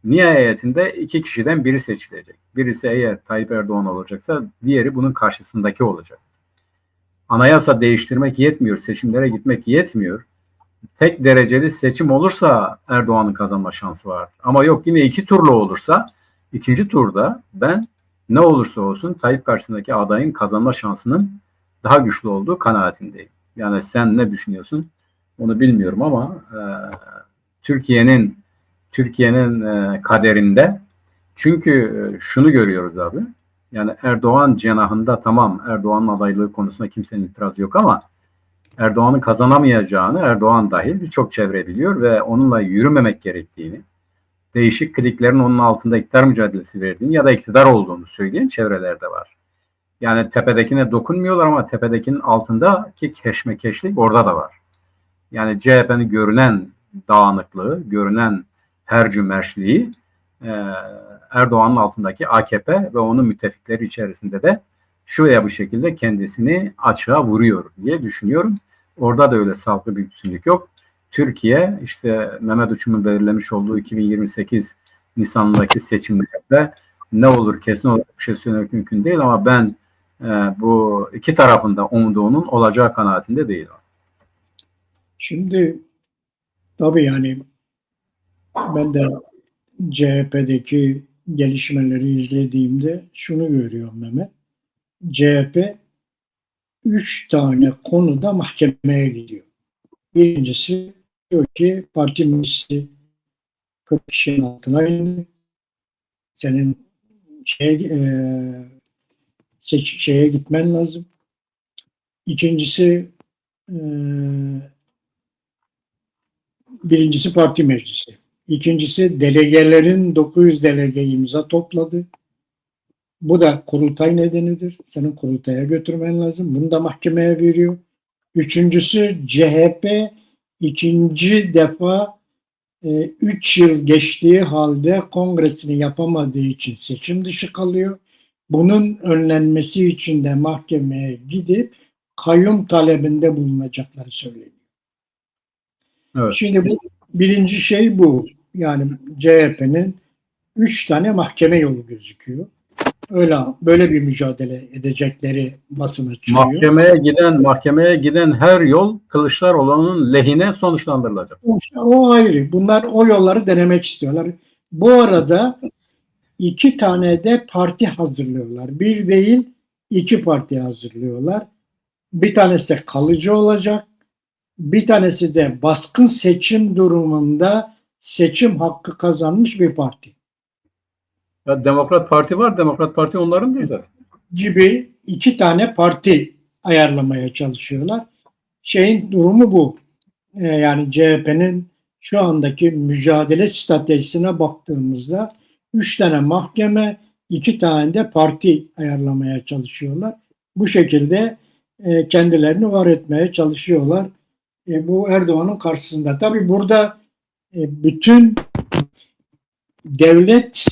Nihayetinde iki kişiden biri seçilecek. Birisi eğer Tayyip Erdoğan olacaksa diğeri bunun karşısındaki olacak. Anayasa değiştirmek yetmiyor, seçimlere gitmek yetmiyor. Tek dereceli seçim olursa Erdoğan'ın kazanma şansı var. Ama yok, yine iki turlu olursa ikinci turda ben ne olursa olsun Tayyip karşısındaki adayın kazanma şansının daha güçlü olduğu kanaatindeyim. Yani sen ne düşünüyorsun? Onu bilmiyorum ama Türkiye'nin kaderinde, çünkü şunu görüyoruz abi. Yani Erdoğan cenahında tamam, Erdoğan'ın adaylığı konusunda kimsenin itirazı yok ama Erdoğan'ın kazanamayacağını Erdoğan dahil birçok çevre biliyor ve onunla yürümemek gerektiğini, değişik kliklerin onun altında iktidar mücadelesi verdiğini ya da iktidar olduğunu söyleyen çevreler de var. Yani tepedekine dokunmuyorlar ama tepedekinin altındaki keşmekeşlik orada da var. Yani CHP'nin görünen dağınıklığı, görünen hercümerçliği Erdoğan'ın altındaki AKP ve onun müttefikleri içerisinde de şu veya bu şekilde kendisini açığa vuruyor diye düşünüyorum. Orada da öyle sağlıklı bir bütünlük yok. Türkiye işte Mehmet Uçum'un belirlemiş olduğu 2028 Nisan'daki seçimlerde ne olur kesin olarak bir şey söylemek mümkün değil ama ben bu iki tarafında umduğunun olacağı kanaatinde değilim. Şimdi tabii yani ben de CHP'deki gelişmeleri izlediğimde şunu görüyorum Mehmet. CHP 3 tane konuda mahkemeye gidiyor. Birincisi diyor ki parti meclisi 40 kişinin altına indi. Senin şeye gitmen lazım. İkincisi birincisi parti meclisi. İkincisi delegelerin 900 delege imza topladı. Bu da kurultay nedenidir. Senin kurultaya götürmen lazım. Bunu da mahkemeye veriyor. Üçüncüsü CHP ikinci defa 3 yıl geçtiği halde kongresini yapamadığı için seçim dışı kalıyor. Bunun önlenmesi için de mahkemeye gidip kayyum talebinde bulunacakları söyleniyor. Evet. Şimdi bu birinci şey bu. Yani CHP'nin 3 tane mahkeme yolu gözüküyor. Böyle bir mücadele edecekleri basına çıkıyor. Mahkemeye giden her yol Kılıçdaroğlu'nun lehine sonuçlandırılacak. O ayrı. Bunlar o yolları denemek istiyorlar. Bu arada 2 tane de parti hazırlıyorlar. Bir değil, 2 parti hazırlıyorlar. Bir tanesi kalıcı olacak. Bir tanesi de baskın seçim durumunda seçim hakkı kazanmış bir parti. Ya Demokrat Parti var. Demokrat Parti onların da zaten. Gibi 2 tane parti ayarlamaya çalışıyorlar. Şeyin durumu bu. Yani CHP'nin şu andaki mücadele stratejisine baktığımızda 3 tane mahkeme, 2 tane de parti ayarlamaya çalışıyorlar. Bu şekilde kendilerini var etmeye çalışıyorlar. Bu Erdoğan'ın karşısında. Tabii burada bütün devlet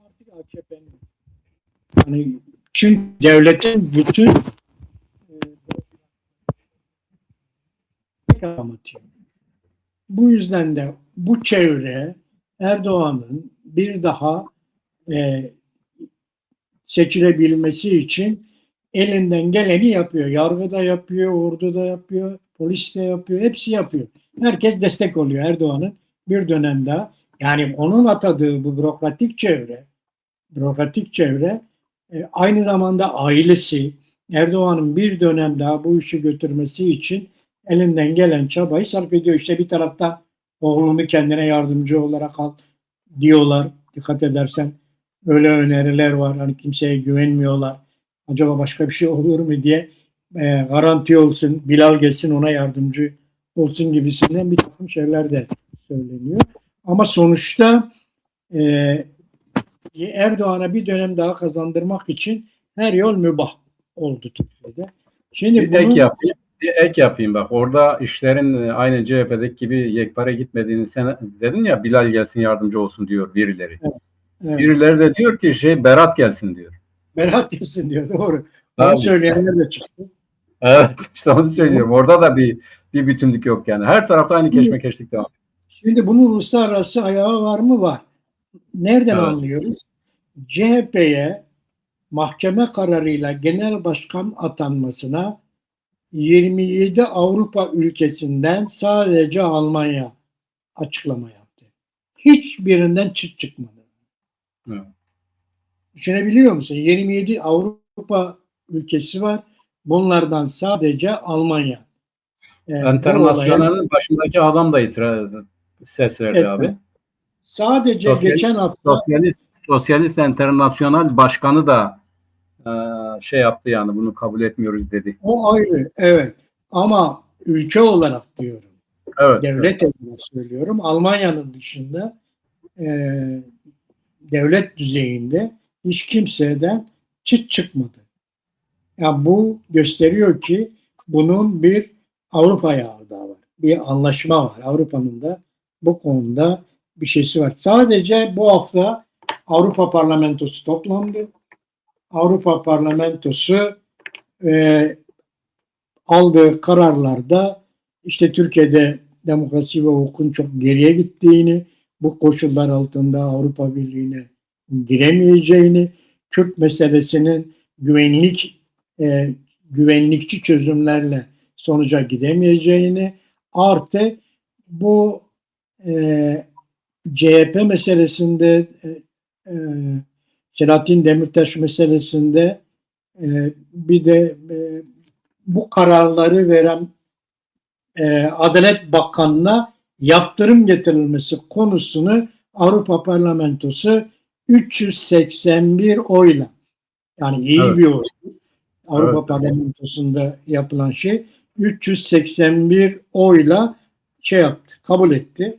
artık AKP'nin, yani çünkü devletin bütün anlatıyor. Bu yüzden de bu çevre Erdoğan'ın bir daha seçilebilmesi için elinden geleni yapıyor. Yargı da yapıyor, ordu da yapıyor, polis de yapıyor, hepsi yapıyor. Herkes destek oluyor Erdoğan'ın bir dönem daha. Yani onun atadığı bu bürokratik çevre aynı zamanda ailesi Erdoğan'ın bir dönem daha bu işi götürmesi için elinden gelen çabayı sarf ediyor. İşte bir taraftan oğlunu kendine yardımcı olarak al diyorlar. Dikkat edersen öyle öneriler var. Hani kimseye güvenmiyorlar. Acaba başka bir şey olur mu diye garanti olsun, Bilal gelsin ona yardımcı olsun gibisinden bir takım şeyler de söyleniyor. Ama sonuçta Erdoğan'a bir dönem daha kazandırmak için her yol mübah oldu Türkiye'de. Şimdi Bir ek yapayım bak. Orada işlerin aynı CHP'deki gibi yekpare gitmediğini sen dedin ya, Bilal gelsin yardımcı olsun diyor birileri. Evet. Birileri de diyor ki Berat gelsin diyor. Berat gelsin diyor. Doğru. Abi. Onu söyleyenler de çıktı. Evet, işte onu söylüyorum. Orada da bir bütünlük yok yani. Her tarafta aynı keşmekeşlik devam. Şimdi bunun uluslararası ayağı var mı? Var. Nereden anlıyoruz? CHP'ye mahkeme kararıyla genel başkan atanmasına 27 Avrupa ülkesinden sadece Almanya açıklama yaptı. Hiçbirinden çıt çıkmadı. Evet. Düşünebiliyor musun? 27 Avrupa ülkesi var. Bunlardan sadece Almanya. Enternasyonel'in başındaki adam da ses verdi, evet, abi. Sadece geçen hafta Sosyalist Enternasyonel Başkanı da yaptı, yani bunu kabul etmiyoruz dedi. O ayrı, evet. Ama ülke olarak diyorum. Evet, devlet olarak söylüyorum. Almanya'nın dışında devlet düzeyinde hiç kimseden çıt çıkmadı. Yani bu gösteriyor ki bunun bir Avrupa ayağı da var. Bir anlaşma var. Avrupa'nın da bu konuda bir şeysi var. Sadece bu hafta Avrupa Parlamentosu toplandı. Avrupa Parlamentosu aldığı kararlarda işte Türkiye'de demokrasi ve hukukun çok geriye gittiğini, bu koşullar altında Avrupa Birliği'ne giremeyeceğini, Kürt meselesinin güvenlikçi çözümlerle sonuca gidemeyeceğini, artı bu CHP meselesinde, Selahattin Demirtaş meselesinde bir de bu kararları veren Adalet Bakanı'na yaptırım getirilmesi konusunu Avrupa Parlamentosu 381 oyla, yani iyi, evet, bir oy. Avrupa, evet, Parlamentosu'nda yapılan şey 381 oyla yaptı, kabul etti.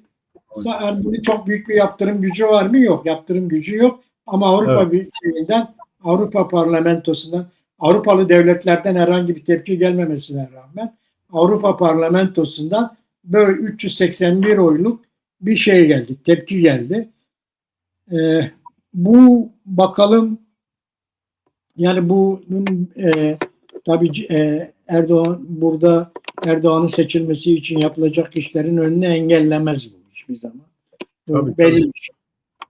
Yani bunun çok büyük bir yaptırım gücü var mı? Yok. Yaptırım gücü yok. Ama Avrupa, evet, Avrupa Parlamentosu'ndan, Avrupalı devletlerden herhangi bir tepki gelmemesine rağmen Avrupa Parlamentosu'ndan böyle 381 oyluk bir şey geldi, tepki geldi. Bu bakalım yani bu tabii Erdoğan burada Erdoğan'ın seçilmesi için yapılacak işlerin önünü engellemez bu hiçbir zaman. Bu Tabii, belli tabii. bir şey.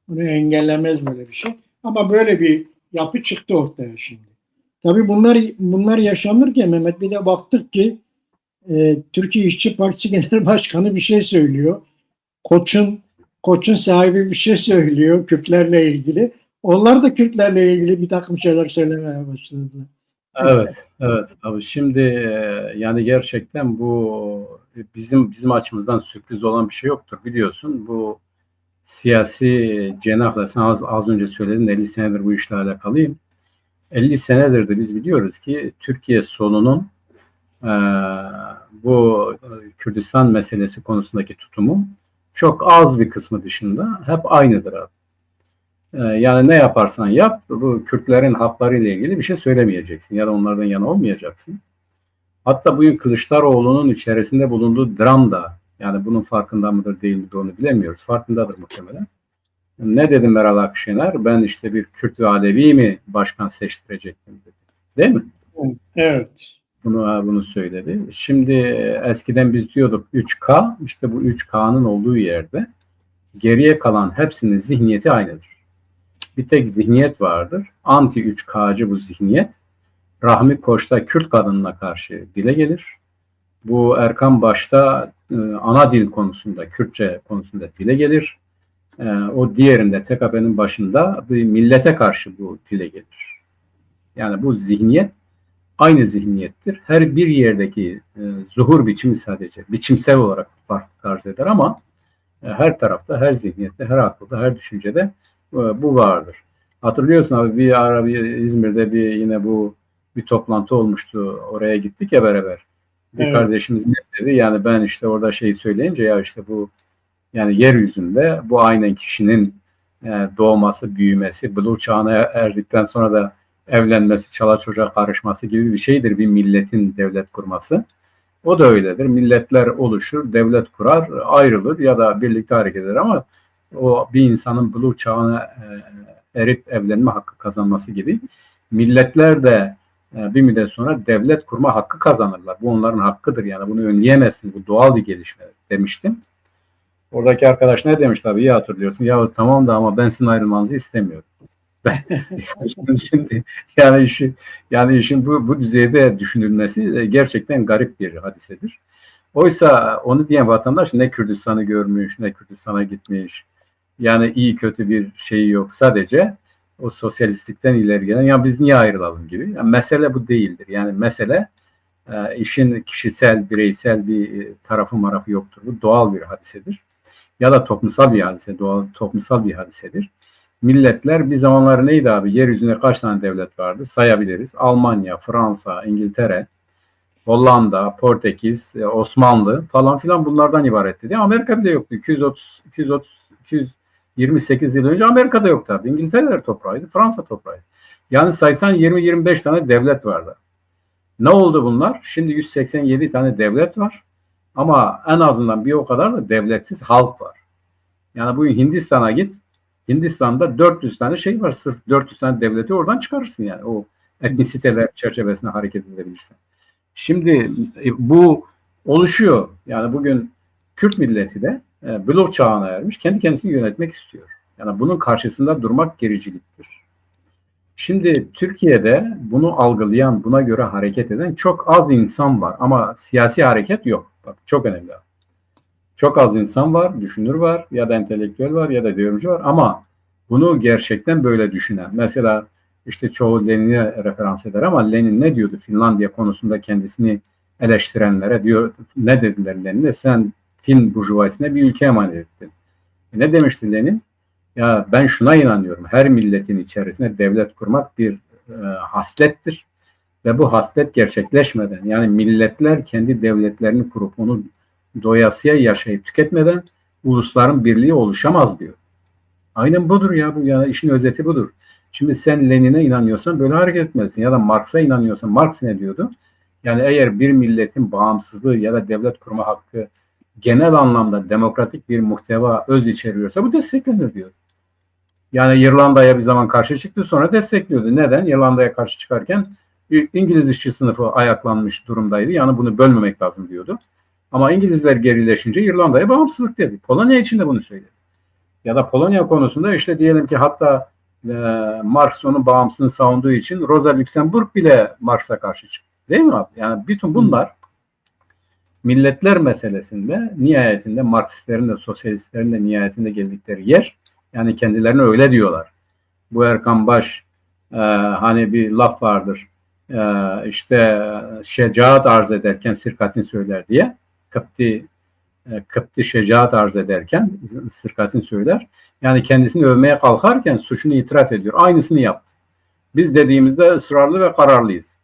Bunu engellemez böyle bir şey. Ama böyle bir yapı çıktı ortaya şimdi. Tabii bunlar yaşanırken Mehmet bir de baktık ki Türkiye İşçi Partisi Genel Başkanı bir şey söylüyor. Koç'un sahibi bir şey söylüyor Kürtlerle ilgili. Onlar da Kürtlerle ilgili bir takım şeyler söylemeye başladılar. Evet, evet. Abi şimdi yani gerçekten bu bizim açımızdan sürpriz olan bir şey yoktur. Biliyorsun bu siyasi cenahla sen az önce söyledin 50 senedir bu işle alakalıyım. 50 senedir de biz biliyoruz ki Türkiye solunun bu Kürdistan meselesi konusundaki tutumu çok az bir kısmı dışında hep aynıdır abi. Yani ne yaparsan yap, bu Kürtlerin hakları ile ilgili bir şey söylemeyeceksin ya da onlardan yana olmayacaksın. Hatta bugün Kılıçdaroğlu'nun içerisinde bulunduğu dram da, yani bunun farkında mıdır değil midir onu bilemiyoruz. Farkındadır muhtemelen. Ne dedi Meral Akşener? Ben işte bir Kürt ve Alevi mi başkan seçtirecektim dedi. Değil mi? Evet. Bunu söyledi. Şimdi eskiden biz diyorduk 3K, işte bu 3K'nın olduğu yerde geriye kalan hepsinin zihniyeti aynıdır. Bir tek zihniyet vardır. Anti 3K'cı bu zihniyet. Rahmi Koç'ta Kürt kadınına karşı dile gelir. Bu Erkan Baş'ta ana dil konusunda, Kürtçe konusunda dile gelir. O diğerinde TKP'nin başında bir millete karşı bu dile gelir. Yani bu zihniyet aynı zihniyettir. Her bir yerdeki zuhur biçimi sadece biçimsel olarak farklı arz eder ama her tarafta, her zihniyette, her akılda, her düşüncede bu vardır. Hatırlıyorsun abi bir ara İzmir'de yine bir toplantı olmuştu. Oraya gittik ya beraber. Bir Evet. kardeşimiz ne dedi? Yani ben işte orada şeyi söyleyince ya işte bu yani yeryüzünde bu aynen kişinin doğması, büyümesi, buluğ çağına erdikten sonra da evlenmesi, çala çocuğa karışması gibi bir şeydir bir milletin devlet kurması. O da öyledir. Milletler oluşur, devlet kurar, ayrılır ya da birlikte hareket eder ama o bir insanın buluğ çağına erip evlenme hakkı kazanması gibi milletler de bir müddet sonra devlet kurma hakkı kazanırlar. Bu onların hakkıdır yani bunu önleyemezsin. Bu doğal bir gelişme demiştim. Oradaki arkadaş ne demiş tabii iyi hatırlıyorsun. Ya tamam da ama ben sizin ayrılmanızı istemiyorum. Şimdi yani işin bu düzeyde düşünülmesi gerçekten garip bir hadisedir. Oysa onu diyen vatandaş ne Kürdistan'ı görmüş, ne Kürdistan'a gitmiş. Yani iyi kötü bir şeyi yok. Sadece o sosyalistlikten ileri gelen ya biz niye ayrılalım gibi. Yani mesele bu değildir. Yani mesele işin kişisel, bireysel bir tarafı marafı yoktur. Bu doğal bir hadisedir. Ya da toplumsal bir hadise, doğal toplumsal bir hadisedir. Milletler bir zamanlar neydi abi? Yeryüzünde kaç tane devlet vardı? Sayabiliriz. Almanya, Fransa, İngiltere, Hollanda, Portekiz, Osmanlı falan filan bunlardan ibaretti. Değil mi? Amerika bile yoktu. 228 yıl önce Amerika'da yoktu abi. İngiltere toprağıydı, Fransa toprağıydı. Yani saysan 20-25 tane devlet vardı. Ne oldu bunlar? Şimdi 187 tane devlet var. Ama en azından bir o kadar da devletsiz halk var. Yani bugün Hindistan'a git. Hindistan'da 400 tane şey var. Sırf 400 tane devleti oradan çıkarırsın yani. O etnisiteler çerçevesinde hareket edebilirsin. Şimdi bu oluşuyor. Yani bugün Kürt milleti de blok çağına ermiş. Kendi kendisini yönetmek istiyor. Yani bunun karşısında durmak gericiliktir. Şimdi Türkiye'de bunu algılayan, buna göre hareket eden çok az insan var. Ama siyasi hareket yok. Bak çok önemli. Çok az insan var, düşünür var ya da entelektüel var ya da devrimci var ama bunu gerçekten böyle düşünen. Mesela işte çoğu Lenin'e referans eder ama Lenin ne diyordu Finlandiya konusunda kendisini eleştirenlere diyor ne dediler Lenin'e sen Fin burjuvazisine bir ülke emanet ettin. Ne demişti Lenin? Ya ben şuna inanıyorum. Her milletin içerisinde devlet kurmak bir haslettir ve bu haslet gerçekleşmeden yani milletler kendi devletlerini kurup onu doyasıya yaşayıp tüketmeden ulusların birliği oluşamaz diyor. Aynen budur ya bu ya işin özeti budur. Şimdi sen Lenin'e inanıyorsan böyle hareket etmelisin ya da Marx'a inanıyorsan Marx ne diyordu? Yani eğer bir milletin bağımsızlığı ya da devlet kurma hakkı genel anlamda demokratik bir muhteva öz içeriyorsa bu desteklenir diyor. Yani İrlanda'ya bir zaman karşı çıktı, sonra destekliyordu. Neden? İrlanda'ya karşı çıkarken İngiliz işçi sınıfı ayaklanmış durumdaydı. Yani bunu bölmemek lazım diyordu. Ama İngilizler gerileşince İrlanda'ya bağımsızlık dedi. Polonya için de bunu söyledi. Ya da Polonya konusunda işte diyelim ki hatta Marx onun bağımsızlığını savunduğu için Rosa Luxemburg bile Marx'a karşı çıktı. Değil mi abi? Yani bütün bunlar milletler meselesinde nihayetinde Marksistlerin de sosyalistlerin de nihayetinde geldikleri yer, yani kendilerine öyle diyorlar. Bu Erkan Baş hani bir laf vardır, işte şecaat arz ederken sirkatin söyler diye. Kıpti şecaat arz ederken sirkatin söyler. Yani kendisini övmeye kalkarken suçunu itiraf ediyor. Aynısını yaptı. Biz dediğimizde ısrarlı ve kararlıyız.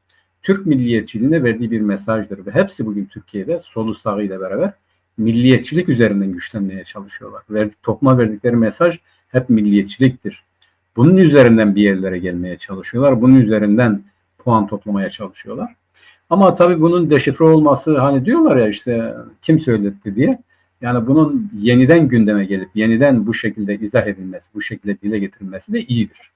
Türk milliyetçiliğine verdiği bir mesajdır ve hepsi bugün Türkiye'de solu sağıyla beraber milliyetçilik üzerinden güçlenmeye çalışıyorlar. Topluma verdikleri mesaj hep milliyetçiliktir. Bunun üzerinden bir yerlere gelmeye çalışıyorlar. Bunun üzerinden puan toplamaya çalışıyorlar. Ama tabii bunun deşifre olması, hani diyorlar ya işte kim söyletti diye. Yani bunun yeniden gündeme gelip yeniden bu şekilde izah edilmesi, bu şekilde dile getirilmesi de iyidir.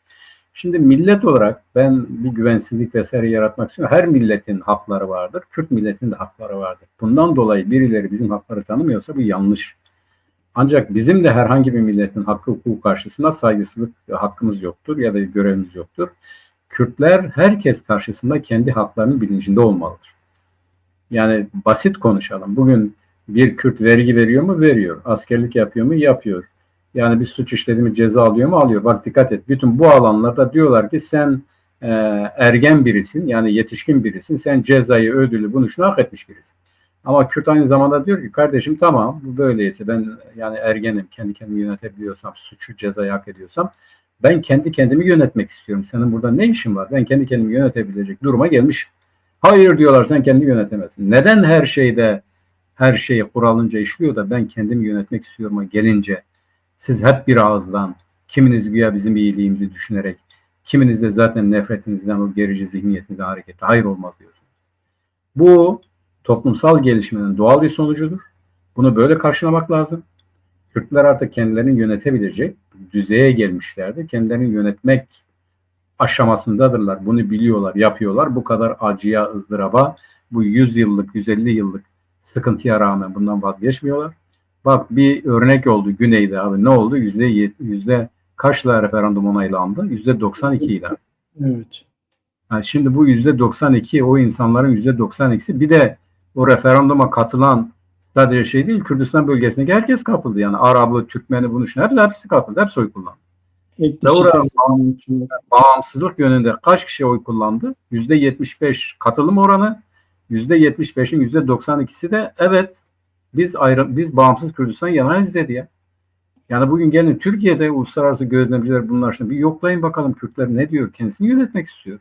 Şimdi millet olarak ben bir güvensizlik vesaire yaratmak istiyorum. Her milletin hakları vardır. Kürt milletinin de hakları vardır. Bundan dolayı birileri bizim hakları tanımıyorsa bu yanlış. Ancak bizim de herhangi bir milletin hakkı hukuku karşısında saygısızlık hakkımız yoktur ya da görevimiz yoktur. Kürtler herkes karşısında kendi haklarının bilincinde olmalıdır. Yani basit konuşalım. Bugün bir Kürt vergi veriyor mu? Veriyor. Askerlik yapıyor mu? Yapıyor. Yani bir suç işledi mi ceza alıyor mu? Alıyor. Bak dikkat et. Bütün bu alanlarda diyorlar ki sen ergen birisin. Yani yetişkin birisin. Sen cezayı, ödülü, bunu şunu hak etmiş birisin. Ama Kürt aynı zamanda diyor ki kardeşim tamam bu böyleyse ben yani ergenim. Kendi kendimi yönetebiliyorsam, suçu cezayı hak ediyorsam ben kendi kendimi yönetmek istiyorum. Senin burada ne işin var? Ben kendi kendimi yönetebilecek duruma gelmişim. Hayır diyorlar sen kendini yönetemezsin. Neden her şey kuralınca işliyor da ben kendimi yönetmek istiyorum'a gelince siz hep bir ağızdan kiminiz güya bizim iyiliğimizi düşünerek kiminiz de zaten nefretinizden o gerici zihniyetinizden hareketle hayır olmaz diyorsunuz. Bu toplumsal gelişmenin doğal bir sonucudur. Bunu böyle karşılamak lazım. Kürtler artık kendilerini yönetebilecek düzeye gelmişlerdir. Kendilerini yönetmek aşamasındadırlar. Bunu biliyorlar, yapıyorlar. Bu kadar acıya, ızdıraba, bu 100 yıllık, 150 yıllık sıkıntıya rağmen bundan vazgeçmiyorlar. Bak bir örnek oldu Güney'de abi. Ne oldu? Yüzde kaçla referandum onaylandı? %92 ile. Evet. Yani şimdi bu %92 o insanların %92'si bir de o referanduma katılan sadece şey değil Kürdistan bölgesindeki herkes katıldı. Yani Arabı, Türkmeni bunu hepsi katıldı. Hepsi oy kullandı. Ve orada bağımsızlık yönünde kaç kişi oy kullandı? %75 katılım oranı. %75'in %92'si de evet biz bağımsız Kürdistan yanayız dedi ya. Yani bugün gelin Türkiye'de uluslararası gözlemciler bunlar şimdi bir yoklayın bakalım Kürtler ne diyor? Kendisini yönetmek istiyor.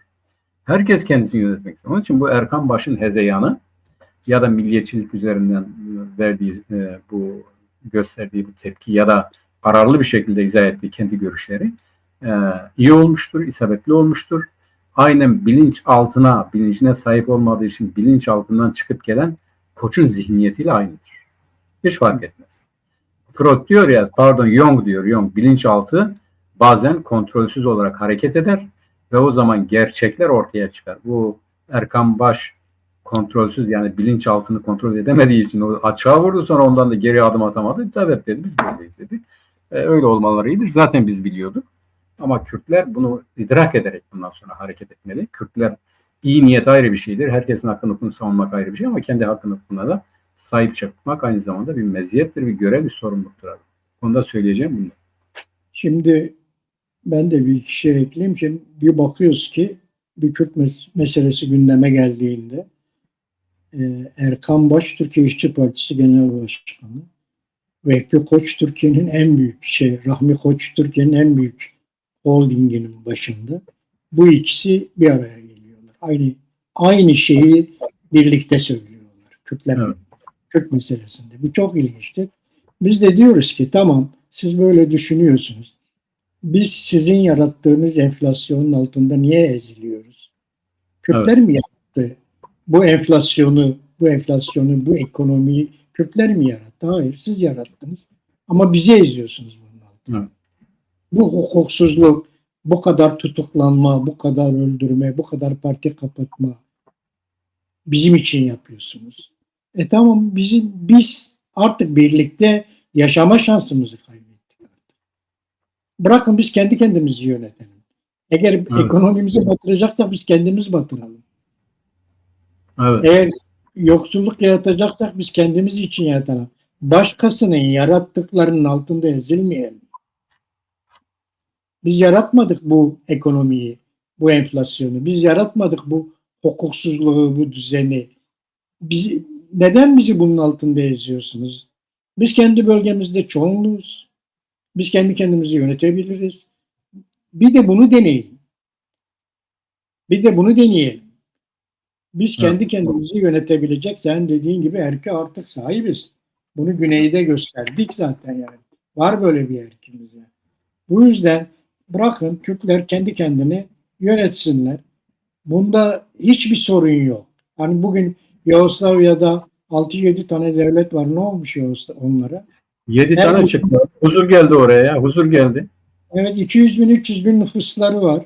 Herkes kendisini yönetmek istiyor. Onun için bu Erkan Baş'ın hezeyanı ya da milliyetçilik üzerinden verdiği bu gösterdiği bu tepki ya da kararlı bir şekilde izah ettiği kendi görüşleri iyi olmuştur, isabetli olmuştur. Aynen bilincine sahip olmadığı için bilinç altından çıkıp gelen Koç'un zihniyetiyle aynıdır. Hiç fark etmez. Freud diyor ya, Jung diyor, bilinçaltı bazen kontrolsüz olarak hareket eder ve o zaman gerçekler ortaya çıkar. Bu Erkan Baş kontrolsüz yani bilinçaltını kontrol edemediği için o açığa vurdu sonra ondan da geri adım atamadı. Evet dedi biz böyleyiz dedi. Öyle olmaları iyidir. Zaten biz biliyorduk. Ama Kürtler bunu idrak ederek bundan sonra hareket etmeli. Kürtler iyi niyet ayrı bir şeydir. Herkesin hakkını hukukunu savunmak ayrı bir şey ama kendi hakkını hukukuna da sahip çıkmak aynı zamanda bir meziyettir, bir görev, bir sorumluluktur. Onu da söyleyeceğim bunu. Şimdi ben de bir iki şey ekleyeyim. Şimdi bir bakıyoruz ki bir Kürt meselesi gündeme geldiğinde Erkan Baş Türkiye İşçi Partisi Genel Başkanı, Vehbi Koç Türkiye'nin en büyük Rahmi Koç Türkiye'nin en büyük holdinginin başında. Bu ikisi bir araya geliyorlar. Aynı şeyi birlikte söylüyorlar. Kürtler, evet. Kürt meselesinde. Bu çok ilginçtir. Biz de diyoruz ki tamam siz böyle düşünüyorsunuz. Biz sizin yarattığınız enflasyonun altında niye eziliyoruz? Kürtler mi yarattı? Bu enflasyonu, bu ekonomiyi Kürtler mi yarattı? yarattı. Hayır, siz yarattınız. Ama bizi eziyorsunuz bunun altında. Evet. Bu hukuksuzluk, bu kadar tutuklanma, bu kadar öldürme, bu kadar parti kapatma bizim için yapıyorsunuz. Tamam, biz artık birlikte yaşama şansımızı kaybettik artık. Bırakın biz kendi kendimizi yönetelim. Eğer ekonomimizi batıracaksak biz kendimiz batıralım. Evet. Eğer yoksulluk yaratacaksak biz kendimiz için yaratalım. Başkasının yarattıklarının altında ezilmeyelim. Biz yaratmadık bu ekonomiyi, bu enflasyonu. Biz yaratmadık bu hukuksuzluğu, bu düzeni. Neden bizi bunun altında eziyorsunuz? Biz kendi bölgemizde çoğunluğuz. Biz kendi kendimizi yönetebiliriz. Bir de bunu deneyin. Bir de bunu deneyelim. Biz kendi kendimizi yönetebilecek, sen dediğin gibi erke artık sahibiz. Bunu güneyde gösterdik zaten yani. Var böyle bir erkimiz yani. Bu yüzden bırakın Kürtler kendi kendini yönetsinler. Bunda hiçbir sorun yok. Hani bugün Yugoslavya'da 6-7 tane devlet var. Ne olmuş onlara? 7 tane çıktı. Huzur geldi oraya ya. Huzur geldi. Evet, 200 bin 300 bin nüfusları var.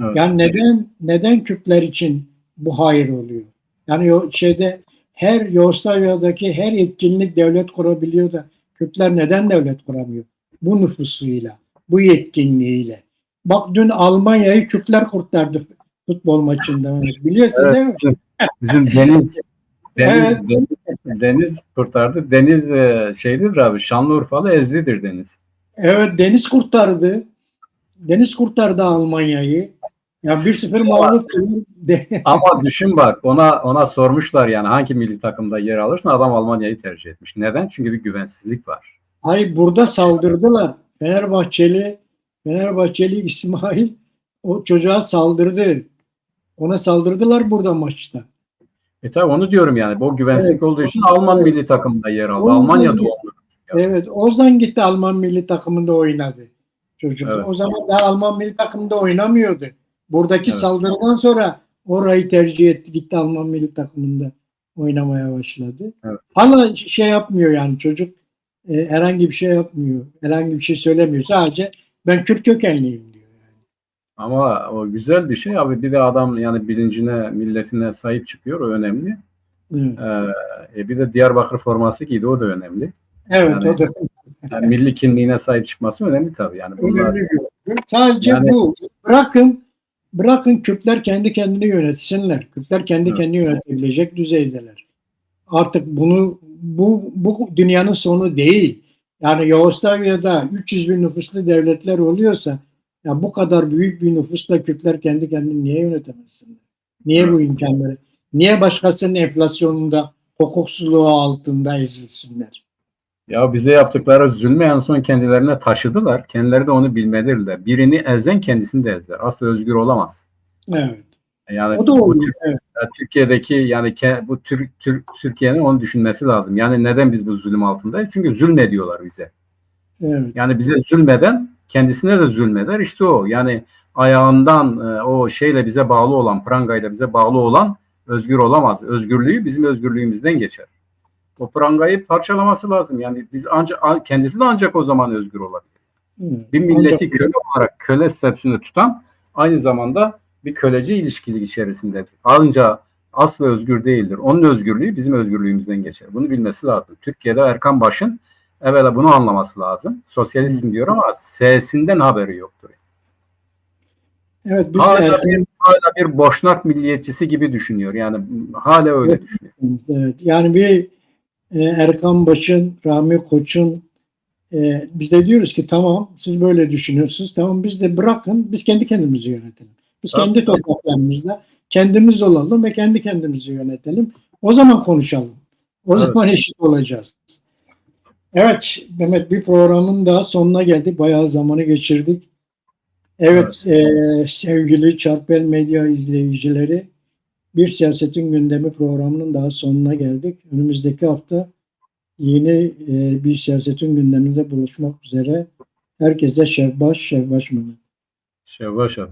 Evet. Yani neden Kürtler için bu hayır oluyor? Yani her Yugoslavya'daki her etkinlik devlet kurabiliyor da Kürtler neden devlet kuramıyor? Bu nüfusuyla, bu yetkinliğiyle. Bak dün Almanya'yı Kürtler kurtardı futbol maçında. Biliyorsun evet, değil mi? Bizim Deniz kurtardı. Deniz şeydir abi, Şanlıurfalı Ezli'dir Deniz. Evet, Deniz kurtardı. Deniz kurtardı Almanya'yı. Ya 1-0 mağlup. Ama düşün bak, ona sormuşlar yani hangi milli takımda yer alırsın, adam Almanya'yı tercih etmiş. Neden? Çünkü bir güvensizlik var. Hayır, burada saldırdılar. Fenerbahçeli İsmail o çocuğa saldırdı. Ona saldırdılar burada maçta. Tabii onu diyorum yani. Bu güvensizlik olduğu için Alman milli takımında yer aldı. Almanya doğumlu. Evet, Ozan gitti Alman milli takımında oynadı çocuk. Evet. O zaman daha Alman milli takımında oynamıyordu. Buradaki saldırıdan sonra orayı tercih etti, gitti Alman milli takımında oynamaya başladı. Evet. Hala şey yapmıyor yani çocuk herhangi bir şey yapmıyor. Herhangi bir şey söylemiyor. Sadece ben Kürt kökenliyim diyor. Yani. Ama o güzel bir şey abi. Bir de adam yani bilincine, milletine sahip çıkıyor. O önemli. Evet. Bir de Diyarbakır forması giydi. O da önemli. Evet, yani, o da. Yani milli kimliğine sahip çıkması önemli tabii. Yani bunlar, önemli. Sadece yani, bu. Bırakın Kürtler kendi kendini yönetsinler. Kürtler kendi kendini yönetebilecek düzeydeler. Artık bu dünyanın sonu değil. Yani Yugoslavya'da 300 bin nüfuslu devletler oluyorsa ya bu kadar büyük bir nüfusla Kürtler kendi kendini niye yönetemezsinler? Niye bu imkanları? Niye başkasının enflasyonunda, hukuksuzluğu altında ezilsinler? Ya bize yaptıkları zulmü en son kendilerine taşıdılar. Kendileri de onu bilmelidirler. Birini ezen kendisini de ezer. Asla özgür olamaz. Evet. Yani o da oluyor. Evet. Türkiye'deki yani bu Türkiye'nin onu düşünmesi lazım. Yani neden biz bu zulüm altındayız? Çünkü zulmediyorlar bize. Evet. Yani bize zulmeden kendisine de zulmeder. İşte o. Yani ayağından o şeyle bize bağlı olan, prangayla bize bağlı olan özgür olamaz. Özgürlüğü bizim özgürlüğümüzden geçer. O prangayı parçalaması lazım. Yani biz kendisi de ancak o zaman özgür olabilir. Bir milleti köle olarak köle statüsünde tutan aynı zamanda bir köleci ilişkili içerisindedir. Ancak asla özgür değildir. Onun özgürlüğü bizim özgürlüğümüzden geçer. Bunu bilmesi lazım. Türkiye'de Erkan Baş'ın evvela bunu anlaması lazım. Sosyalistim diyor ama S'sinden haberi yoktur. Evet, biz hala bir boşnak milliyetçisi gibi düşünüyor. Yani hala öyle düşünüyor. Evet, yani bir Erkan Baş'ın, Rahmi Koç'un biz de diyoruz ki tamam siz böyle düşünüyorsunuz. Tamam biz de bırakın biz kendi kendimizi yönetelim. Biz kendi topraklarımızda kendimiz olalım ve kendi kendimizi yönetelim. O zaman konuşalım. O zaman eşit olacağız. Evet Mehmet, bir programın daha sonuna geldik. Bayağı zamanı geçirdik. Evet, sevgili Çarpel Medya izleyicileri, Bir Siyasetin Gündemi programının daha sonuna geldik. Önümüzdeki hafta yeni bir siyasetin gündeminde buluşmak üzere. Herkese şevbaş Mehmet. Şevbaş abi.